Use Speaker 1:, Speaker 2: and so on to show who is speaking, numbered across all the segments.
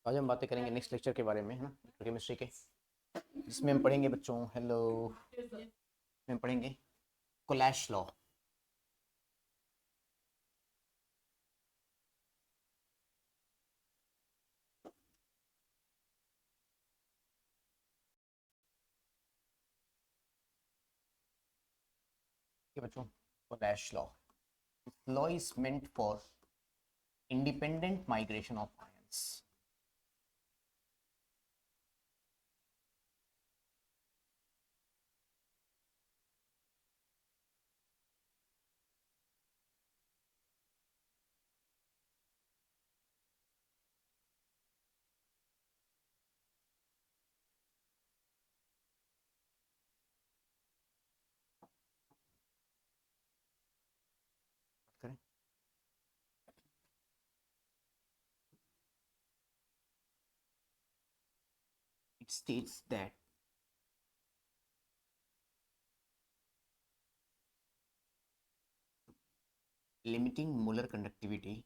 Speaker 1: आज हम बातें करेंगे नेक्स्ट लेक्चर के बारे में, है ना, केमिस्ट्री के, जिसमें हम पढ़ेंगे बच्चों, हेलो, में पढ़ेंगे कोलैश लॉ। ठीक है बच्चों, Kohlrausch law, law is meant for independent migration of ions. करें, it states that limiting molar conductivity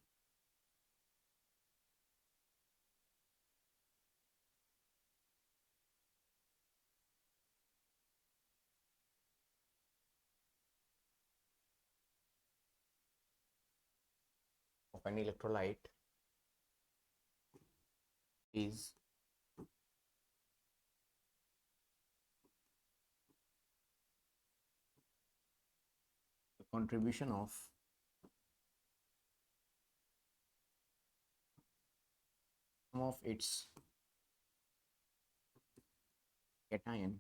Speaker 1: of an electrolyte is the contribution of some of its cation and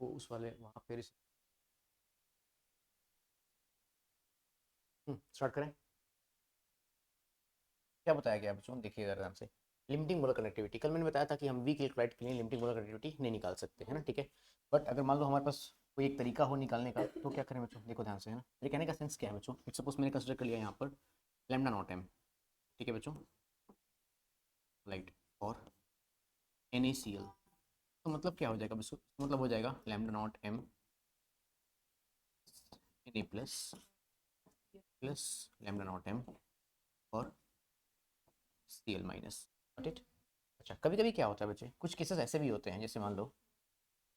Speaker 1: वो उस वाले वहाँ पे स्टार्ट करें। क्या बताया गया बच्चों, देखिएगा ध्यान से। लिमिटिंग मोलर कनेक्टिविटी, कल मैंने बताया था कि हम वीक इलेक्ट्रोलाइट के लिए लिमिटिंग मोलर कनेक्टिविटी नहीं निकाल सकते, है ना, ठीक है। बट अगर मान लो हमारे पास कोई एक तरीका हो निकालने का, तो क्या करें बच्चों, देखो ध्यान से, है ना। मेरे कहने का सेंस क्या है बच्चों, इट सपोज मैंने कंसिडर कर लिया यहाँ पर लैम्डा नॉट एम, ठीक है बच्चों, लाइट और NaCl, तो मतलब क्या हो जाएगा बच्चों, मतलब हो जाएगा lambda naught M Na plus plus lambda naught M और Cl माइनस, गॉट इट। अच्छा, कभी कभी क्या होता है बच्चे, कुछ केसेस ऐसे भी होते हैं, जैसे मान लो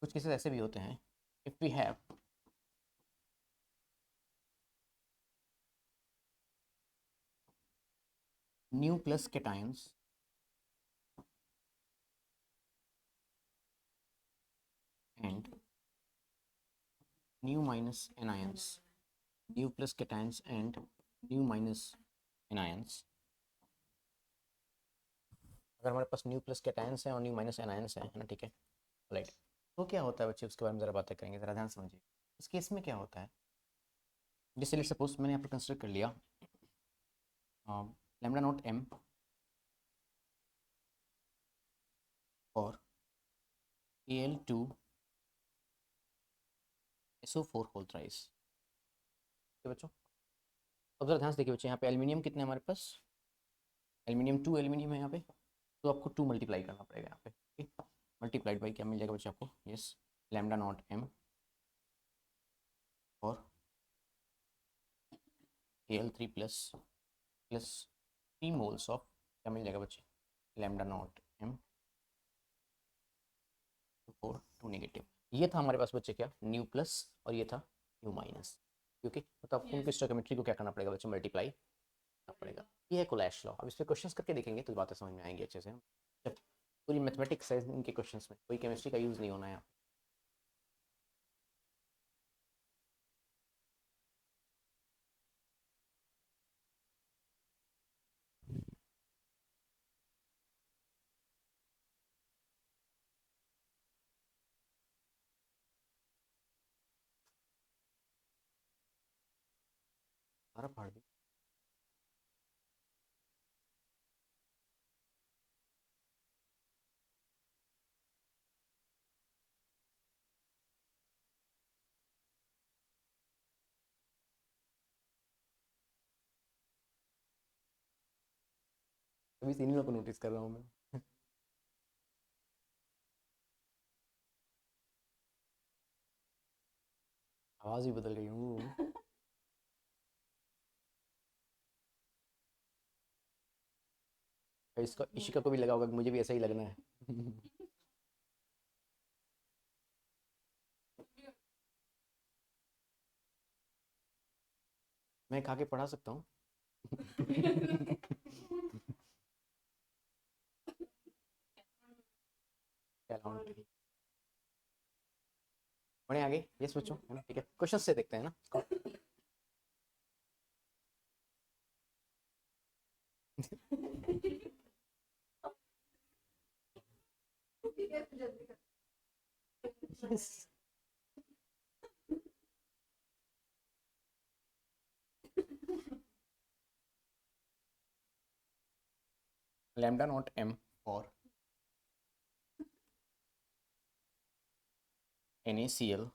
Speaker 1: कुछ केसेस ऐसे भी होते हैं, if we have nu plus cations and nu minus anions, nu plus cations and nu minus anions. अगर हमारे पास न्यू प्लस केटायंस है और न्यू माइनस एनायंस है ना, ठीक है, राइट। तो क्या होता है बच्चे, उसके बारे में ज़रा बातें करेंगे, ज़रा ध्यान समझिए। इस केस में क्या होता है, जैसे लेट सपोज मैंने यहाँ पर कंसिडर कर लिया लैम्डा नॉट एम और Al2SO4 होल थ्राइस, ठीक है बच्चों। अब जरा ध्यान से देखिए बच्चे, यहाँ पे एल्यूमिनियम कितने हमारे पास, एल्यूमिनियम 2 एल्यूमिनियम है यहाँ पे, तो आपको 2 मल्टीप्लाई करना पड़ेगा यहाँ पे, ठीक, मल्टीप्लाइड बाई क्या मिल जाएगा बच्चे आपको, यस, लैम्डा नॉट एम और Al3 plus plus 3 moles of क्या मिल जाएगा बच्चे, लैम्डा नॉट एम 4 2 नेगेटिव। ये था हमारे पास बच्चे क्या, न्यू प्लस और ये था न्यू माइनस, क्योंकि तो आपको उनकी स्टोइकोमेट्री को क्या करना पड़ेगा बच्चे, मल्टीप्लाई करना पड़ेगा। ये है कोलैश लॉ। अब इस पे क्वेश्चंस करके देखेंगे तो बातें समझ में आएंगी अच्छे से। जब पूरी मैथमेटिक्स है इनके क्वेश्चंस में, कोई केमिस्ट्री का यूज़ नहीं होना है यहाँ। सारा फाड़ दी। अभी सीनियर को नोटिस कर रहा हूँ मैं। आवाज़ भी बदल गई हूँ। इसका इशिका को भी लगा होगा कि मुझे भी ऐसा ही लगना है। मैं खा के पढ़ा सकता हूँ। बढ़िया, आगे ये सोचो है ना, ठीक है, क्वेश्चन से देखते हैं ना। Lambda naught M for NaCl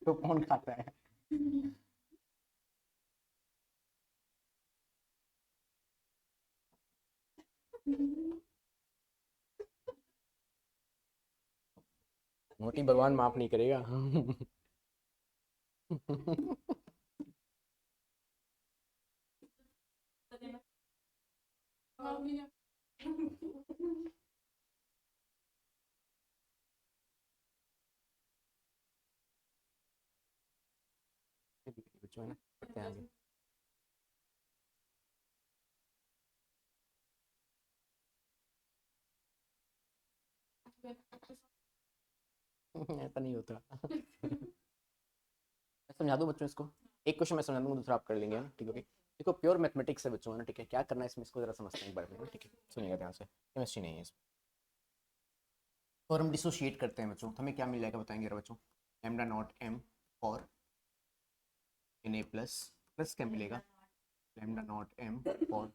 Speaker 1: तो कौन खाता है? मोटी भगवान माफ नहीं करेगा। बच्चों है ना, पढ़ते हैं आगे। ऐसा नहीं होता। मैं समझा दूं बच्चों इसको, एक क्वेश्चन मैं समझा दूंगा, दूसरा आप कर लेंगे ना, ठीक है। देखो प्योर मैथमेटिक्स है बच्चों, है ना, ठीक है, क्या करना है इसमें, इसको जरा समझते हैं एक बार में, ठीक है, सुनिएगा ध्यान से, केमिस्ट्री नहीं है इसमें। और हम डिसोशिएट करते हैं बच्चों, तो हमें क्या मिल जाएगा बताएंगे जरा बच्चों। लैम्डा नॉट एम और Na प्लस, प्लस क्या मिलेगा, लैम्डा नॉट एम और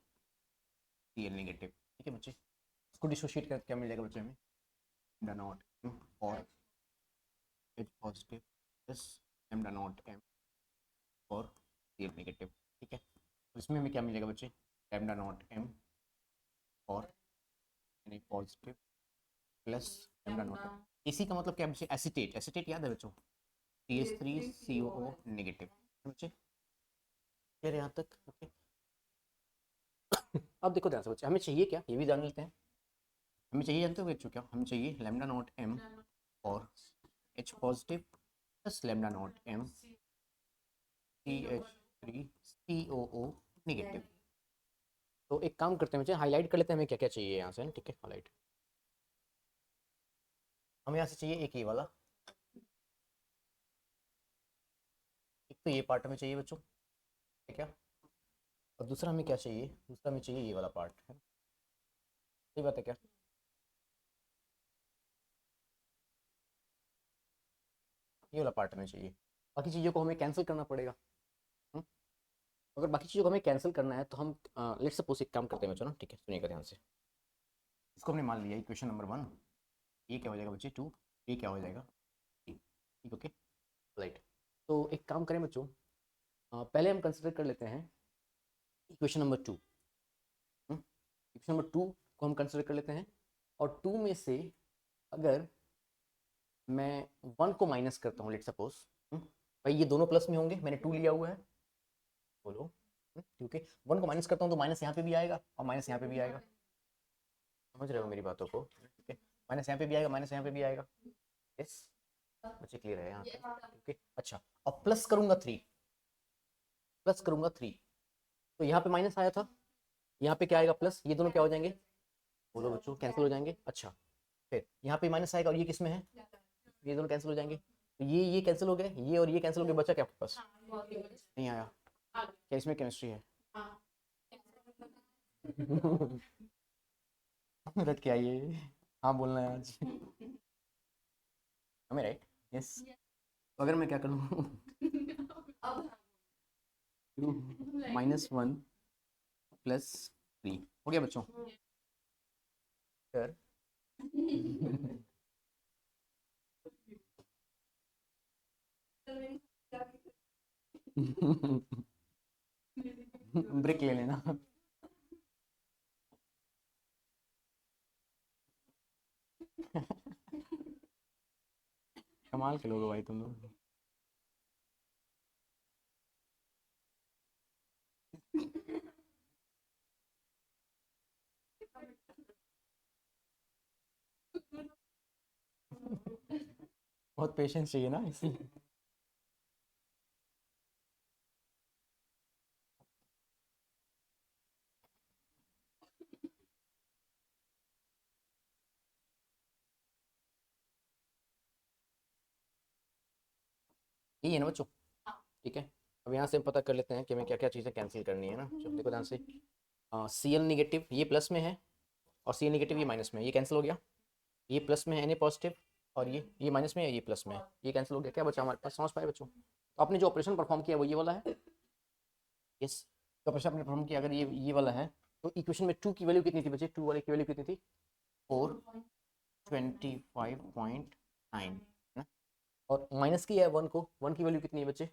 Speaker 1: Cl नेगेटिव, ठीक है बच्चे। इसको डिसोशिएट करके क्या मिल जाएगा बच्चे हमें, लैम्डा नॉट एम और H positive plus lambda naught M और Cl नेगेटिव, ठीक है। तो इसमें हमें क्या मिलेगा बच्चे, लैम्डा नॉट एम और Na positive plus lambda naught M. इसी का मतलब क्या है बच्चे, एसीटेट, एसीटेट याद है बच्चों, CH3COO नेगेटिव, बच्चे क्लियर यहाँ तक, ओके। अब देखो ध्यान से बच्चे, हमें चाहिए क्या, ये भी जान लेते हैं। हमें चाहिए, जानते हो बच्चों क्या हमें चाहिए, लैम्डा नॉट एम और H positive plus lambda naught M CH3COO negative. तो एक काम करते हैं बच्चे, हाईलाइट कर लेते हैं हमें क्या क्या चाहिए यहाँ से, ठीक है, हाईलाइट। हमें यहाँ से चाहिए एक ये वाला, एक तो ये पार्ट हमें चाहिए बच्चों, ठीक है। और दूसरा हमें क्या चाहिए, दूसरा हमें चाहिए ये वाला पार्ट है, सही बात है क्या। ये वाला पार्ट हमें चाहिए, बाकी चीज़ों को हमें कैंसिल करना पड़ेगा। हम्म? अगर बाकी चीज़ों को हमें कैंसिल करना है तो हम लेट्स सपोज एक काम करते हैं बच्चों ना, ठीक है सुनिएगा ध्यान से। इसको हमने मान लिया इक्वेशन नंबर 1, ये क्या हो जाएगा बच्चे 2, ये क्या हो जाएगा 3, ठीक ओके राइट। तो एक काम करें बच्चों, पहले हम कंसिडर कर लेते हैं इक्वेशन नंबर 2। इक्वेशन नंबर 2 को हम कंसिडर कर लेते हैं, और 2 में से अगर मैं 1 को माइनस करता हूँ लेट सपोज, भाई ये दोनों प्लस में होंगे, मैंने 2 लिया हुआ है, बोलो ठीक है। 1 को माइनस करता हूँ तो माइनस यहाँ पे भी आएगा और माइनस यहाँ पे भी आएगा, समझ रहे हो मेरी बातों को, ठीक है। माइनस यहाँ पे भी आएगा, माइनस यहाँ पे भी आएगा, यस बच्चे क्लियर है यहाँ तक, ठीक है। अच्छा अब प्लस करूंगा 3, प्लस करूंगा 3, तो यहाँ पे माइनस आया था, यहाँ पे क्या आएगा प्लस, ये दोनों क्या हो जाएंगे, बोलो बच्चों कैंसिल हो जाएंगे। अच्छा फिर यहाँ पे माइनस आएगा और ये किस में है, ये दोनों कैंसिल हो जाएंगे, तो ये कैंसिल हो गए, ये और ये कैंसिल हो गए, बचा क्या आपके पास, नहीं आया, क्या इसमें केमिस्ट्री है रट के आइए, हाँ बोलना है आज हमें राइट, यस। अगर मैं क्या करूँ -1 + 3 हो गया बच्चों, फिर ब्रेक ले लेना कमाल के लोग हो भाई तुम लोग बहुत पेशेंस चाहिए ना इसलिए। यही है ना बच्चों, ठीक है। अब यहाँ से हम पता कर लेते हैं कि हमें क्या क्या चीज़ें कैंसिल करनी है ना, चलो देखो ध्यान से, सी एल निगेटिव ये प्लस में है, और सी एल निगेटिव ये माइनस में है, ये कैंसिल हो गया, ये प्लस में है एन ए पॉजिटिव, और ये माइनस में है, ये प्लस में है, ये कैंसिल हो गया, क्या बचा हमारे पास, समझ पाए बच्चों, तो आपने जो ऑपरेशन परफॉर्म किया वो ये वाला है, यस। तो ऑपरेशन आपने परफॉर्म किया अगर ये वाला है, तो इक्वेशन में 2 की वैल्यू कितनी थी बच्चे, 2 वाले की वैल्यू कितनी थी, 425.9 है ना, और माइनस की है 1 को, 1 की वैल्यू कितनी है बच्चे,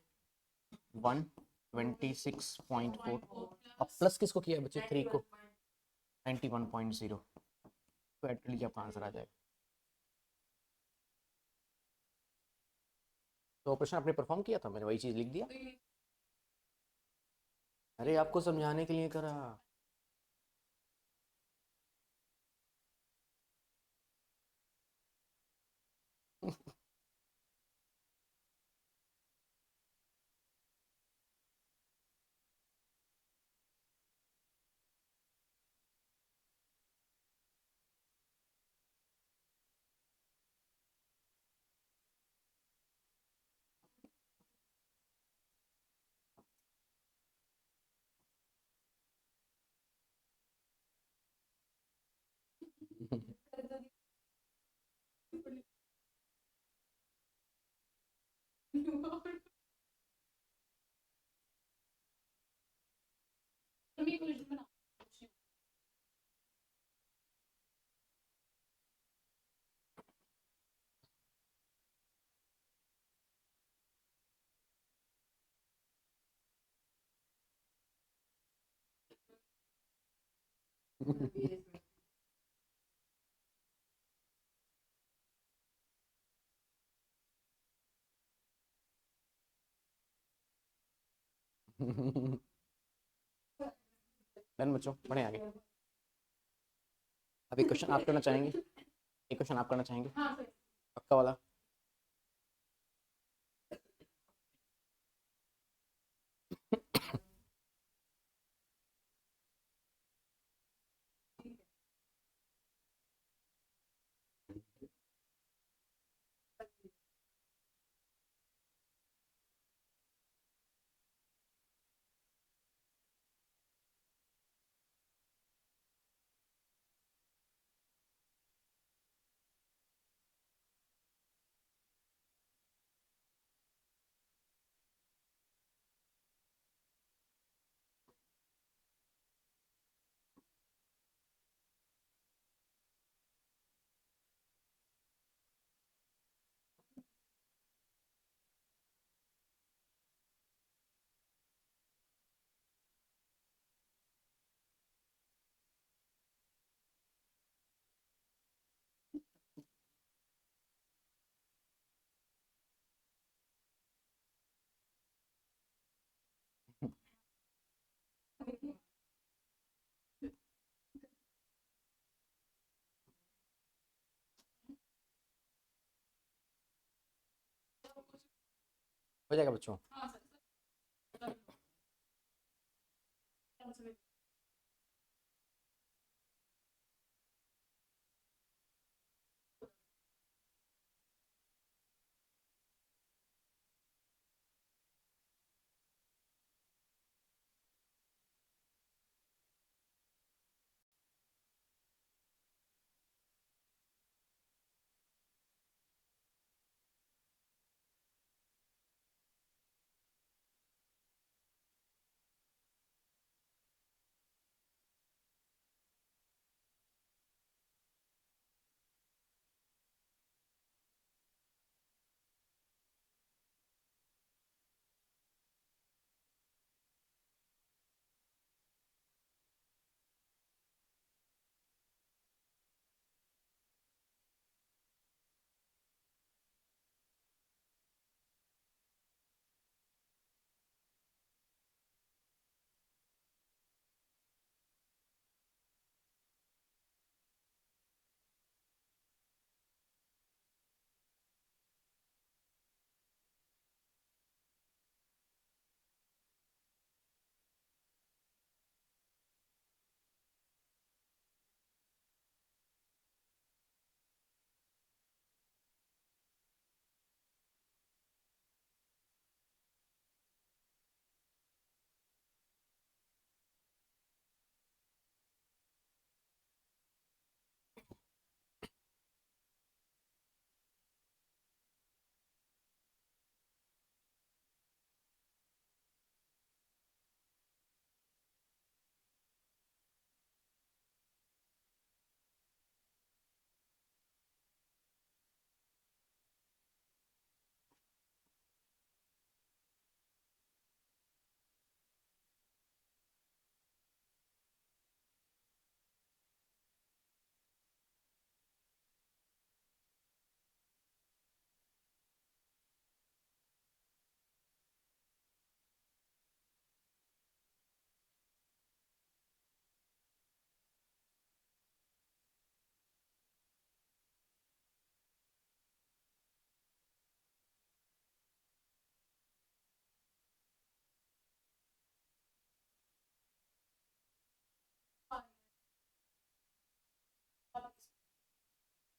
Speaker 1: 126.4, अब प्लस किसको किया है बच्चे, 3 को, 91.0, तो ऐड कर लीजिए आपका आंसर आ जाएगा। तो ऑपरेशन आपने परफॉर्म किया था, मैंने वही चीज़ लिख दिया, अरे आपको समझाने के लिए करा डन बच्चों, बढ़े आगे। अब एक क्वेश्चन आप करना चाहेंगे, एक क्वेश्चन आप करना चाहेंगे, पक्का वाला, हो जाएगा बच्चों?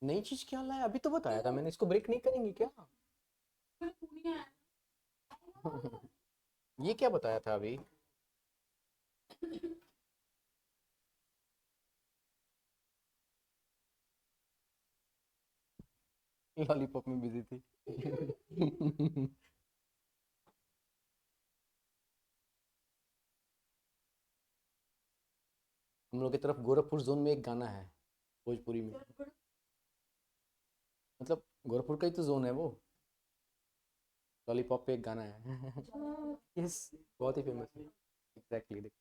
Speaker 1: नई चीज क्या लाया? अभी तो बताया था मैंने, इसको ब्रेक नहीं करेंगे क्या? ये क्या बताया था अभी? लॉलीपॉप में बिजी थी। हम लोग की तरफ गोरखपुर जोन में एक गाना है भोजपुरी में, मतलब गोरखपुर का ही तो जोन है वो। लॉलीपॉप पे एक गाना है। यस, बहुत ही फेमस है। एग्जैक्टली देख।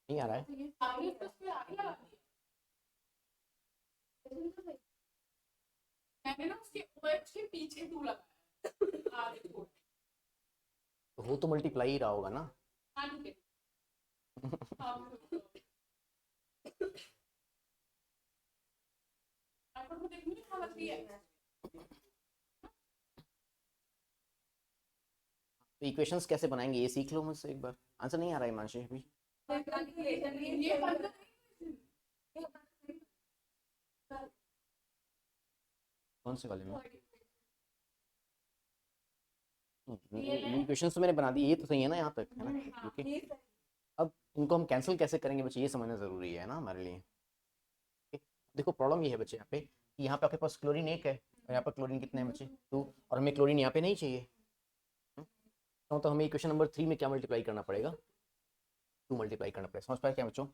Speaker 1: नहीं आ रहा है? तो हो तो मल्टीप्लाई ही रहा होगा ना। तो इक्वेशंस कैसे बनाएंगे ये सीख लो मुझसे एक बार। आंसर नहीं आ रहा है हिमांशी अभी? कौन से वाले में? इक्वेशंस तो मैंने बना दी, ये तो सही है ना यहाँ तक, है ना? ओके। अब इनको हम कैंसिल कैसे करेंगे बच्चे, ये समझना जरूरी है ना हमारे लिए। Okay? देखो प्रॉब्लम ये है बच्चे यहाँ पे कि यहाँ पे आपके पास क्लोरीन एक है और यहाँ पर क्लोरीन कितने हैं बच्चे? 2। और हमें क्लोरीन यहाँ पे नहीं चाहिए। तो हमें इक्वेशन नंबर 3 में क्या मल्टीप्लाई करना पड़ेगा? 2 मल्टीप्लाई करना पड़ेगा। समझ पाए क्या बच्चों?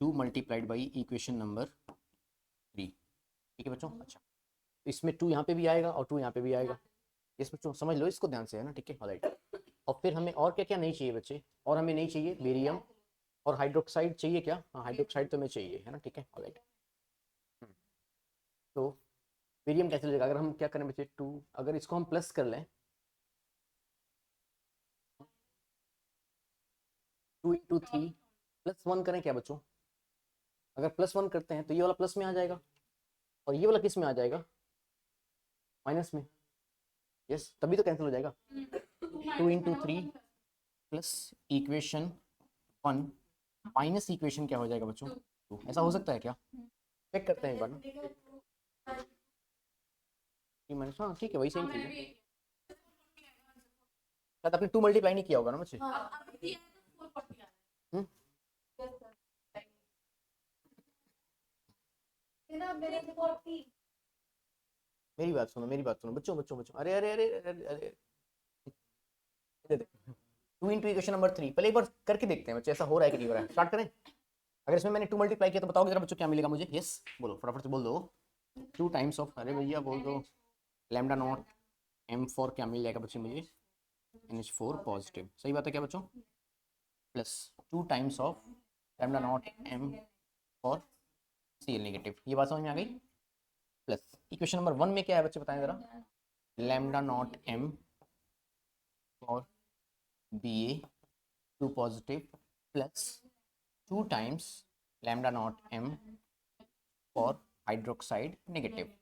Speaker 1: 2 मल्टीप्लाइड बाई इक्वेशन नंबर 3। ठीक है बच्चों। अच्छा, तो इसमें 2 यहाँ पे भी आएगा और 2 यहाँ पे भी आएगा। यस बच्चों, समझ लो इसको ध्यान से, है ना, ठीक है, ऑलराइट। और फिर हमें और क्या क्या नहीं चाहिए बच्चे, और हमें नहीं चाहिए बेरियम और हाइड्रोक्साइड चाहिए क्या? हाँ, हाइड्रोक्साइड तो हमें चाहिए, है ना, ठीक है, ऑलराइट। तो बेरियम कैसे हो जाएगा अगर हम क्या करें बच्चे, 2, अगर इसको हम प्लस कर लें, 2 × 3 +1 करें क्या बच्चों? अगर +1 करते हैं तो ये वाला प्लस में आ जाएगा और ये वाला किस में आ जाएगा? माइनस में। यस, तभी तो कैंसिल हो जाएगा। 2 × 3 प्लस इक्वेशन 1 माइनस इक्वेशन क्या हो जाएगा बच्चों? 2। ऐसा हो सकता है क्या? चेक करते हैं एक बार ना। माइनस, हाँ ठीक है, वही सेम चीज है। शायद आपने 2 मल्टीप्लाई नहीं किया होगा ना बच्चे। हम्म? मेरी बात सुनो, मेरी बात सुनो बच्चों, बच्चों बच्चों, अरे अरे अरे अरे अरे, 2 × इक्वेशन नंबर 3 पहले एक बार करके देखते हैं बच्चे, ऐसा हो रहा है कि नहीं हो रहा है। स्टार्ट करें। अगर इसमें मैंने 2 मल्टीप्लाई किया तो बताओगे जरा बच्चों क्या मिलेगा मुझे? यस बोलो, फटाफट से बोल दो। 2 टाइम्स ऑफ, अरे भैया बोल दो, लैम्डा नॉट M4 क्या मिल जाएगा बच्चे मुझे? NH4 positive. सही बात है क्या बच्चों? Plus 2 times of lambda naught M4 Cl negative. ये बात समझ में आ गई? प्लस इक्वेशन नंबर 1 में क्या है बच्चे बताएं जरा? लैम्डा नॉट M और Ba 2 positive plus 2 times lambda naught M और हाइड्रोक्साइड नेगेटिव,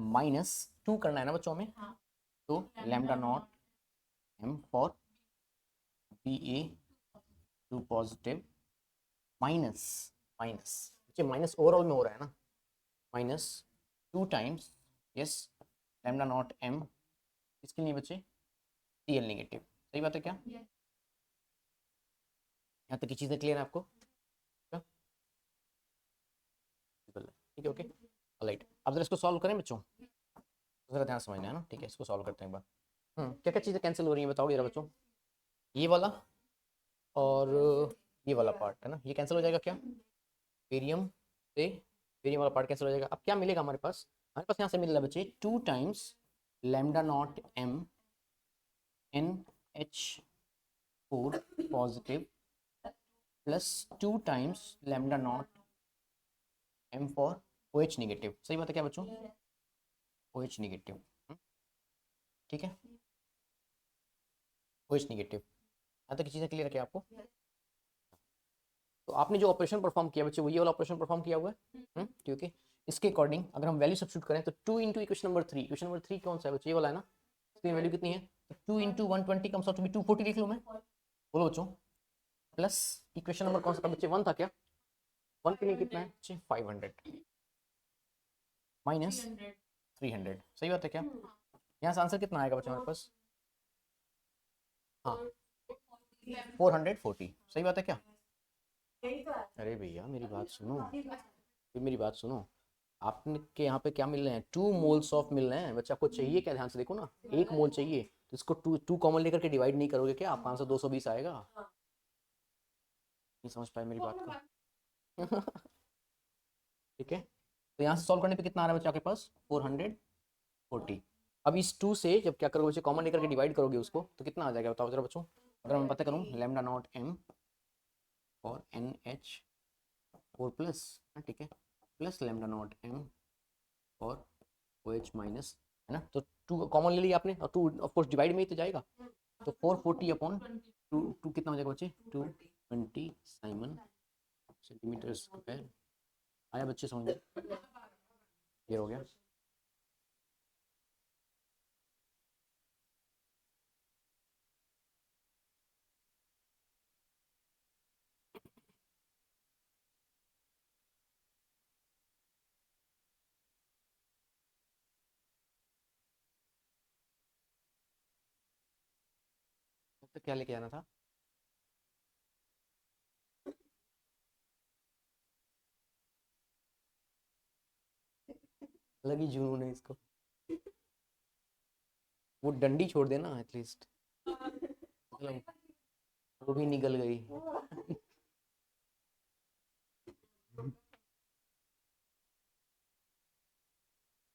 Speaker 1: माइनस 2 करना है ना बच्चों में, तो lambda naught M for Ba 2 positive minus minus, बच्चे माइनस ओवरऑल में हो रहा है ना, minus 2 times, yes, lambda naught M इसके लिए बच्चे Cl नेगेटिव। सही बात है क्या? यहाँ तक की चीज़ें क्लियर है आपको? ठीक है, ओके, ऑलराइट। अब जरा इसको सॉल्व करें बच्चों, जरा ध्यान समझना है ना, ठीक है, इसको सॉल्व करते हैं एक बार। क्या क्या चीज़ें कैंसिल हो रही हैं बताओगे जरा बच्चों? ये वाला और ये वाला पार्ट है ना, ये कैंसिल हो जाएगा क्या? बेरियम से बेरियम वाला पार्ट कैंसिल हो जाएगा। अब क्या मिलेगा हमारे पास? हमारे पास यहाँ से मिल रहा है बच्चे 2 times lambda naught M NH4 positive plus 2 times lambda naught M for OH negative. सही बात है क्या बच्चों? OH नेगेटिव, ठीक है, OH नेगेटिव। यहाँ तक चीज़ें क्लियर है क्या आपको? तो आपने जो ऑपरेशन परफॉर्म किया बच्चे, वो ये वाला ऑपरेशन परफॉर्म किया हुआ है, ठीक है। इसके अकॉर्डिंग अगर हम वैल्यू सब्स्टिट्यूट करें तो 2 × इक्वेशन नंबर 3, इक्वेशन नंबर 3 कौन सा है बच्चे? ये वाला है ना, इसकी वैल्यू कितनी है? 2 × 120 कम्स आउट टू बी 240 लिख लूँ मैं, बोलो बच्चों। प्लस इक्वेशन नंबर कौन सा था बच्चे? 1 था क्या? 1 के लिए कितना है बच्चे? 500 माइनस 300। सही बात है क्या? यहाँ से आंसर कितना आएगा बच्चे हमारे पास? हाँ, 440। सही बात है क्या? अरे भैया मेरी बात सुनो, मेरी बात सुनो, आपने के यहाँ पे क्या मिल रहे हैं? 2 मोल्स ऑफ मिल रहे हैं बच्चे। आपको चाहिए क्या? ध्यान से देखो ना, 1 मोल चाहिए, तो इसको 2 कॉमन लेकर के डिवाइड नहीं करोगे क्या? आपका आंसर 220 आएगा। नहीं समझ पाए मेरी बात को? ठीक है, तो यहाँ से सॉल्व करने पे कितना आ रहा है बच्चे आपके पास? 440। अब इस 2 से जब क्या करोगे बच्चे, कॉमन लेकर के डिवाइड करोगे उसको, तो कितना आ जाएगा बताओ जरा बच्चों? अगर मैं पता करूँ लैम्डा नॉट M और NH4 प्लस, ठीक है, प्लस लैम्डा नॉट M और OH माइनस, है ना, तो 2 कॉमन ले लिया आपने और 2 ऑफ कोर्स डिवाइड में ही तो जाएगा, तो 440 अपॉन 2 कितना हो जाएगा बच्चे? 220 साइमन सेंटीमीटर स्क्वायर। आया बच्चे समझ में? ये हो गया। तो क्या लेके आना था? अलग ही जुनून है इसको, वो डंडी छोड़ देना एटलीस्ट, मतलब वो भी निकल गई।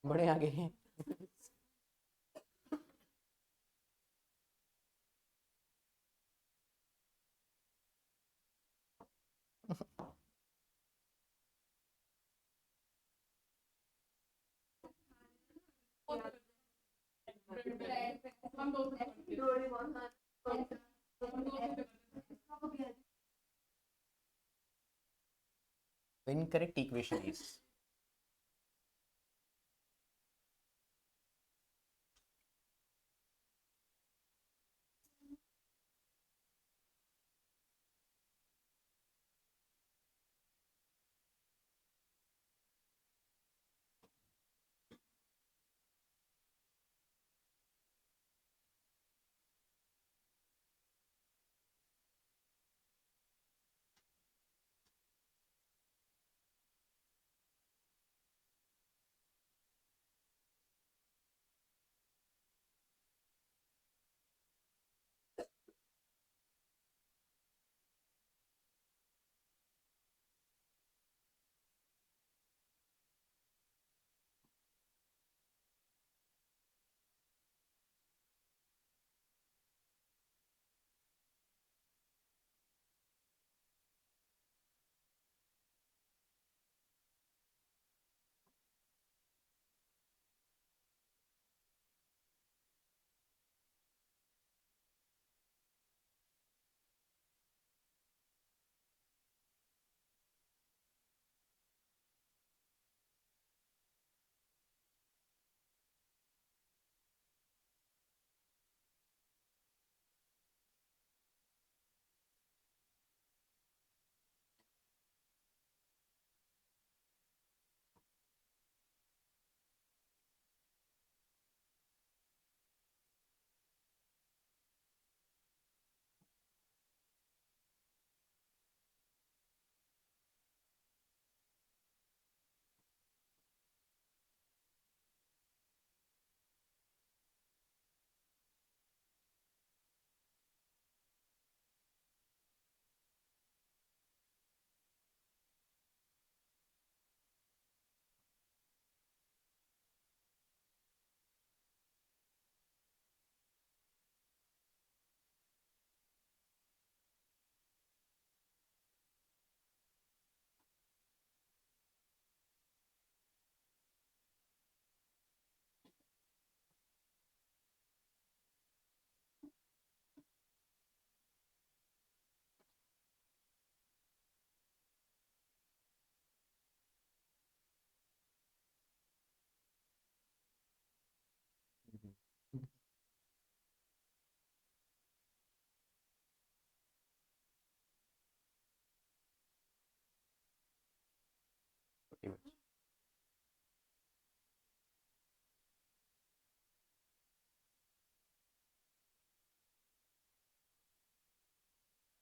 Speaker 1: बड़े आगे। The incorrect equation is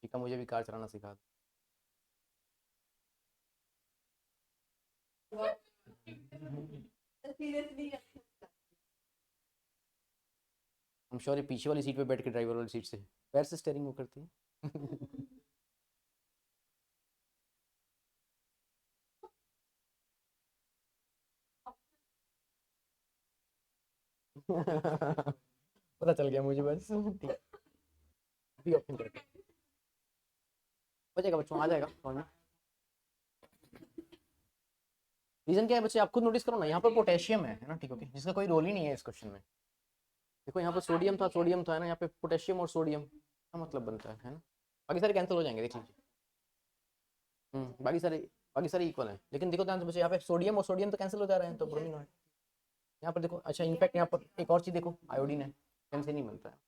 Speaker 1: ठीक है, मुझे भी कार चलाना सिखा हम श्योर ये पीछे वाली सीट पे बैठ के ड्राइवर वाली सीट से पैर से स्टेयरिंग वो करती है। पता चल गया मुझे बस। ठीक, अभी ऑप्शन करके हो जाएगा बच्चों, आ जाएगा समझ में। रीजन क्या है बच्चे, आप खुद नोटिस करो ना, यहाँ पर पोटेशियम है ना, ठीक है, जिसका कोई रोल ही नहीं है इस क्वेश्चन में। देखो यहाँ पर सोडियम था है ना, यहाँ पे पोटेशियम और सोडियम का मतलब बनता है ना। बाकी सारे कैंसिल हो जाएंगे, देख लीजिए। बाकी सारे इक्वल हैं, लेकिन देखो ध्यान से बच्चे, यहाँ पे सोडियम और सोडियम तो कैंसिल हो जा रहे हैं, तो ब्रोमीन है यहाँ पर। देखो अच्छा, इनफैक्ट यहाँ पर एक और चीज़ देखो, आयोडीन है, कैंसिल नहीं बनता है।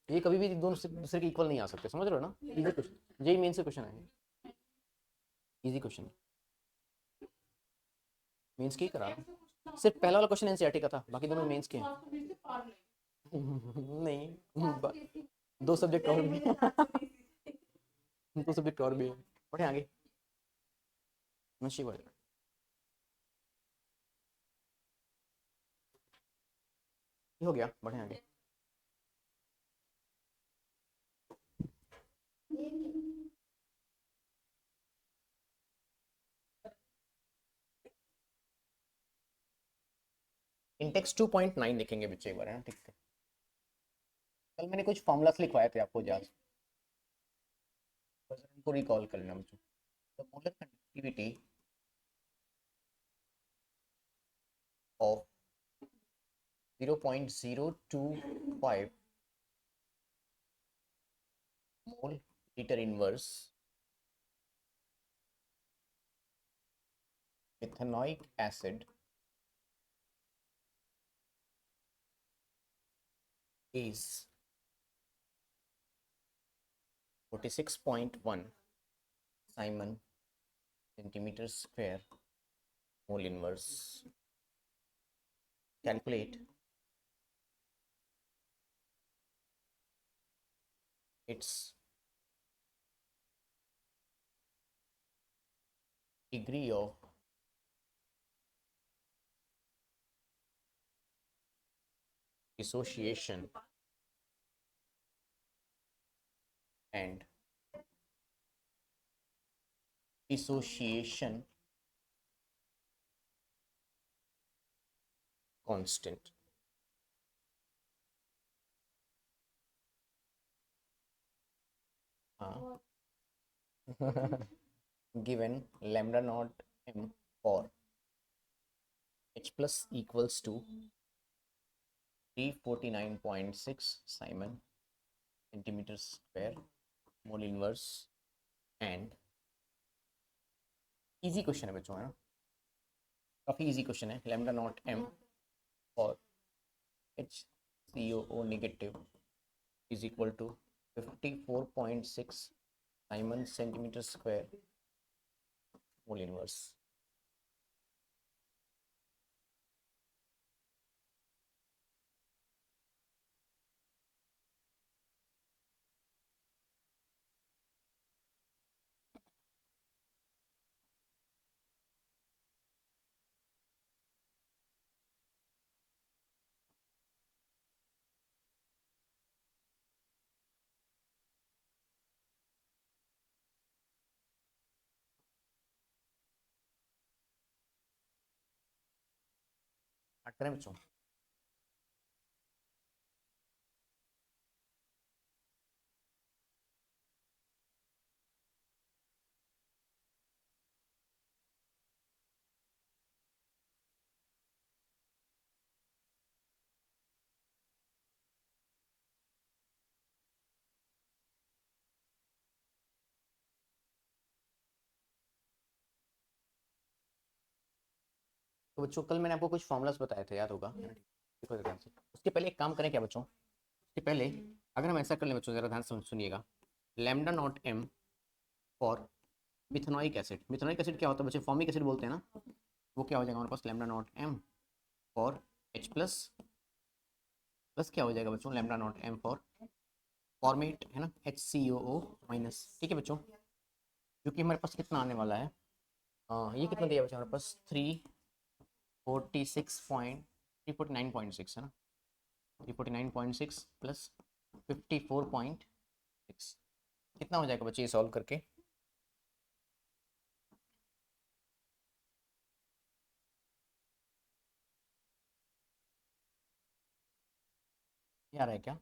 Speaker 1: ये कभी भी दोनों से दूसरे के इक्वल नहीं आ सकते, समझ रहे हो ना। इजी क्वेश्चन, जेई मेन से क्वेश्चन है, इजी क्वेश्चन। मेंस की करा रहा हूं। सिर्फ पहला वाला क्वेश्चन एनसीईआरटी का था, बाकी दोनों मेंस के हैं। नहीं, दो सब्जेक्ट और भी। दो सब्जेक्ट और भी है, पढ़े आगे। नशी बढ़, ये हो गया, बढ़े आगे। इंडेक्स 2.9 लिखेंगे बच्चे एक बार, है ना, ठीक है। कल मैंने कुछ फॉर्मूलास लिखवाए थे आपको, याद, बस उनको रिकॉल कर लेना बच्चों। The molar conductivity of 0.025 mole litre inverse ethanoic acid is 46.1 Simon centimeter square mole inverse. Calculate its degree of dissociation and dissociation constant. Given lambda naught m for h plus equals to 349.6 Simon centimeter square mole inverse and easy question है बच्चों, है ना, काफ़ी easy question है। Lambda naught M और H C O negative is equal to 54.6 siemens centimetre square mole inverse. Start करें बच्चों। तो बच्चों कल मैंने आपको कुछ फॉर्मूलास बताए थे, याद होगा, है ना? देखो ध्यान से, उसके पहले एक काम करें क्या बच्चों, उसके पहले अगर हम ऐसा कर लें बच्चों, जरा ध्यान से सुनिएगा। Lambda naught M for methanoic acid, methanoic acid क्या होता है बच्चों, फॉर्मिक एसिड बोलते हैं ना, वो क्या हो जाएगा हमारे पास, lambda naught M for H plus plus क्या हो जाएगा बच्चों, lambda naught M for formate, है ना, एच सी ओ ओ माइनस, ठीक है बच्चों, जो कि हमारे पास कितना आने वाला है, ये कितना दिया बच्चों हमारे पास, 349.6 है ना, 349.6 प्लस 54.6, कितना हो जाएगा बच्चे ये सॉल्व करके, ये आ रहा है क्या,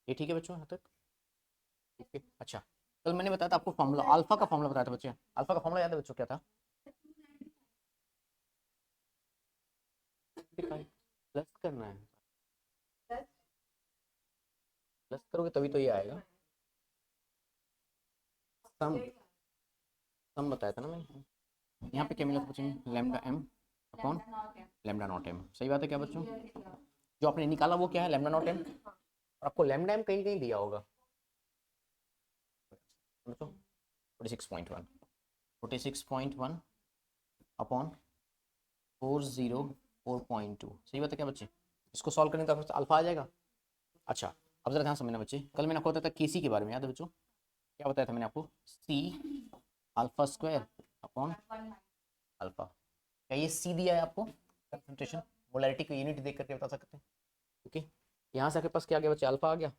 Speaker 1: ये ठीक है बच्चों यहाँ तक, ठीक है। अच्छा, कल मैंने बताया था आपको फॉर्मूला, अल्फा का फॉर्मूला बताया था बच्चे, अल्फा का फॉर्मूला याद है बच्चों क्या था, प्लस करना है, प्लस करोगे तभी तो ये आएगा, सम, सम बताया था ना मैंने, यहाँ पे क्या मिला था बच्चों, lambda M upon lambda naught M, सही बात है क्या बच्चों, जो आपने निकाला वो क्या है, लैम्डा नॉट एम, और आपको लैम्डा एम कहीं कहीं दिया होगा बच्चों, 46.1, 46.1 अपॉन 404.2, सही बात है क्या बच्चे, इसको सॉल्व करने तो अल्फा आ जाएगा। अच्छा, अब जरा ध्यान समझना बच्चे, कल मैंने आपको बताया था केसी के बारे में, याद है बच्चों, क्या बताया था मैंने आपको, C alpha square upon alpha, क्या ये सी दिया है आपको? कंसंट्रेशन मोलैरिटी की यूनिट देख करके बता सकते हैं? ओके, यहाँ से आपके पास क्या आ गया बच्चे? अल्फा आ गया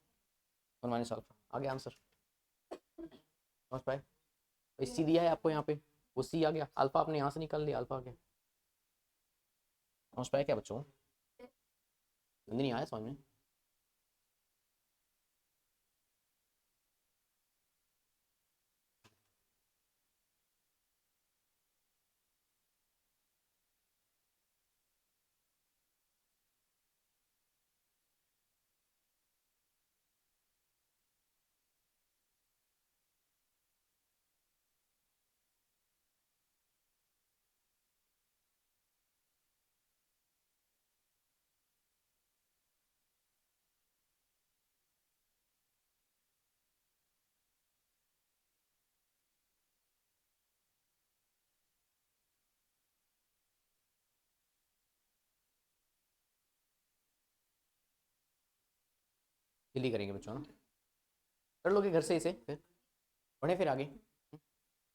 Speaker 1: और माइनस अल्फा आ गया आंसर। समझ पाए? तो सी दिया है आपको यहाँ पे, वो सी आ गया, अल्फा आपने यहाँ से निकाल लिया, अल्फा आ गया। समझ पाए क्या बच्चों? जल्दी नहीं आया समझ में? जल्दी करेंगे बच्चों ना, कर लोगे घर से इसे फिर बढ़े फिर आगे।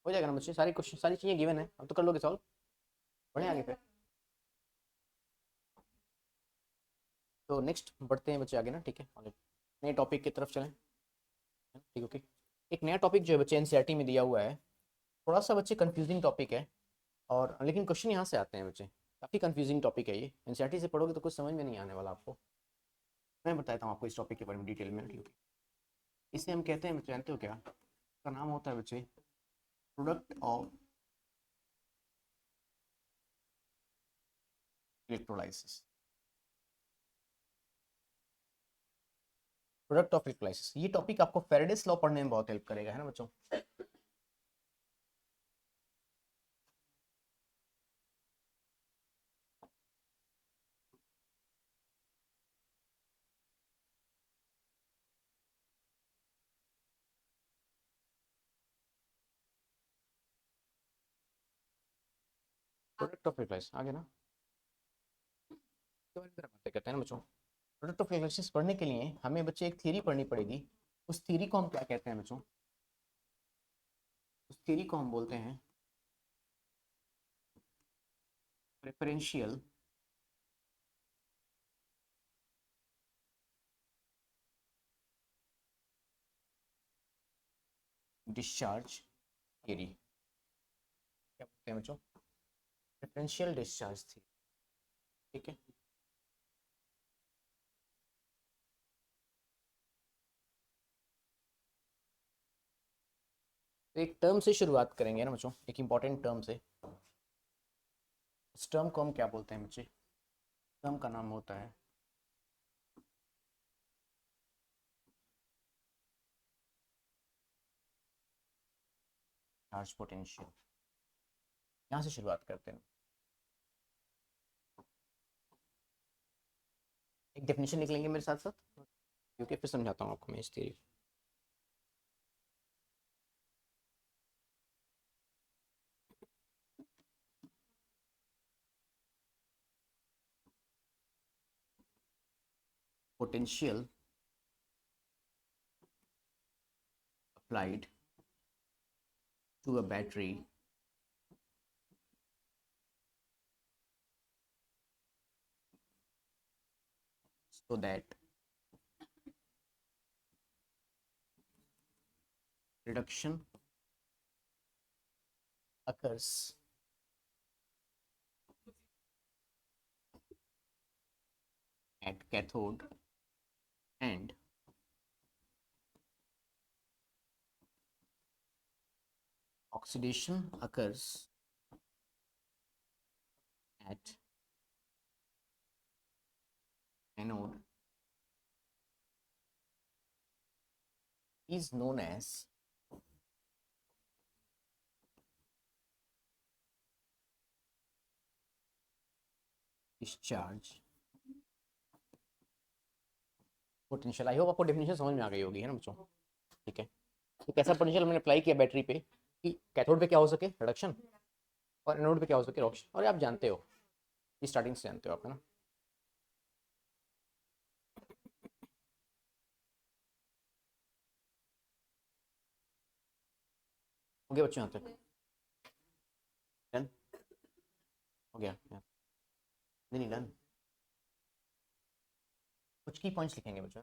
Speaker 1: हो जाएगा ना बच्चे, सारी क्वेश्चन सारी चीज़ें गिवन है, अब तो कर लोगे सॉल्व, बढ़े आगे फिर। तो नेक्स्ट बढ़ते हैं बच्चे आगे ना, ठीक है, और नए टॉपिक की तरफ चलें, ठीक ओके। एक नया टॉपिक जो है बच्चे एनसीईआरटी में दिया हुआ है, थोड़ा सा बच्चे कंफ्यूजिंग टॉपिक है, और लेकिन क्वेश्चन यहाँ से आते हैं बच्चे, काफ़ी कंफ्यूजिंग टॉपिक है ये, एनसीईआरटी से पढ़ोगे तो कुछ समझ में नहीं आने वाला आपको। मैं बताता हूँ आपको इस टॉपिक के बारे में डिटेल में, ठीक है। इसे हम कहते हैं बच्चे, जानते हो क्या इसका नाम होता है बच्चे? Product of electrolysis. Product of electrolysis, ये टॉपिक आपको फेरेडेस लॉ पढ़ने में बहुत हेल्प करेगा, है ना बच्चों? प्रोडक्ट ऑफ इलेक्ट्रोलाइसिस आगे ना, इसके बारे में बातें करते हैं ना बच्चों। प्रोडक्ट ऑफ इलेक्ट्रोलाइसिस पढ़ने के लिए हमें बच्चे एक थ्योरी पढ़नी पड़ेगी। उस थ्योरी को हम क्या कहते हैं बच्चों? उस थ्योरी को हम बोलते हैं प्रेफरेंशियल डिस्चार्ज थ्योरी। क्या बोलते हैं बच्चों? प्रेफरेंशियल डिस्चार्ज थ्योरी, ठीक है। तो एक टर्म से शुरुआत करेंगे ना बच्चों, एक इंपॉर्टेंट टर्म से। इस टर्म को हम क्या बोलते हैं बच्चे? टर्म का नाम होता है चार्ज पोटेंशियल। यहाँ से शुरुआत करते हैं, एक डेफिनेशन लिख लेंगे मेरे साथ साथ, क्योंकि फिर समझाता हूँ आपको मैं इस theory. Potential applied to a battery so that reduction occurs at cathode and oxidation occurs at anode is known as discharge potential. I hope आपको डेफिनेशन समझ में आ गई होगी, है ना बच्चों? ठीक है, तो कैसा पोटेंशियल हमने अप्लाई किया बैटरी पे कि कैथोड पे क्या हो सके, रिडक्शन, और एनोड पे क्या हो सके, रॉक्शन। और आप जानते हो, स्टार्टिंग से जानते हो आप, है ना? ओके बच्चों, यहाँ तक डन हो गया यार, नहीं डन। कुछ की पॉइंट्स लिखेंगे बच्चों।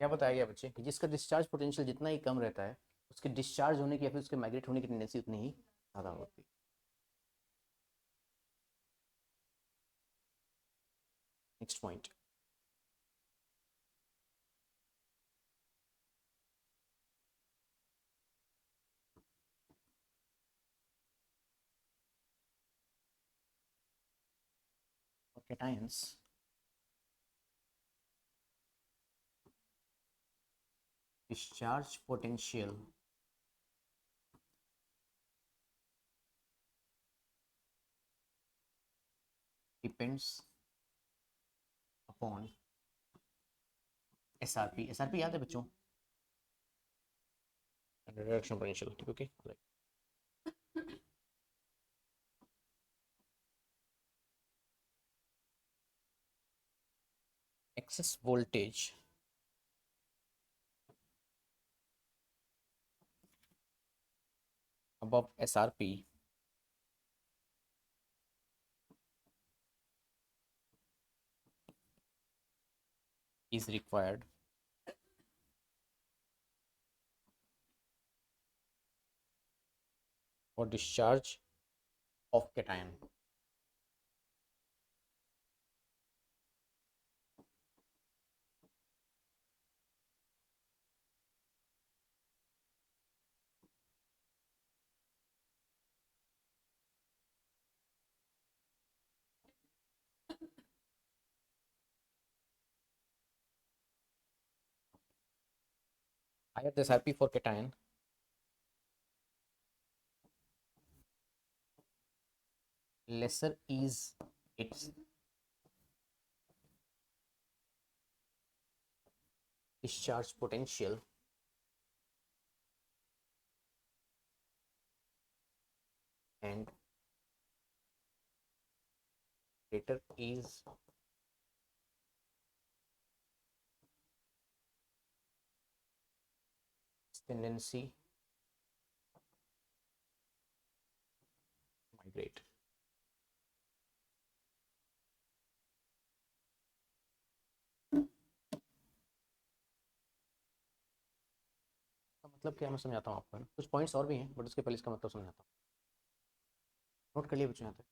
Speaker 1: क्या बताया गया बच्चे कि जिसका डिस्चार्ज पोटेंशियल जितना ही कम रहता है, उसके डिस्चार्ज होने की या फिर उसके माइग्रेट होने की टेंडेंसी उतनी ही ज़्यादा होती है। Next point. Cations discharge potential depends upon SRP. SRP याद है बच्चों? रिडक्शन पोटेंशियल, ठीक okay. Excess voltage above SRP is required for discharge of cation. Higher the SRP for cation, lesser is its discharge potential and greater is its tendency to migrate. मतलब क्या, मैं समझाता हूँ आपको, कुछ पॉइंट्स और भी हैं बट उसके पहले इसका मतलब समझाता हूँ। नोट कर लिए बच्चों यहाँ तक?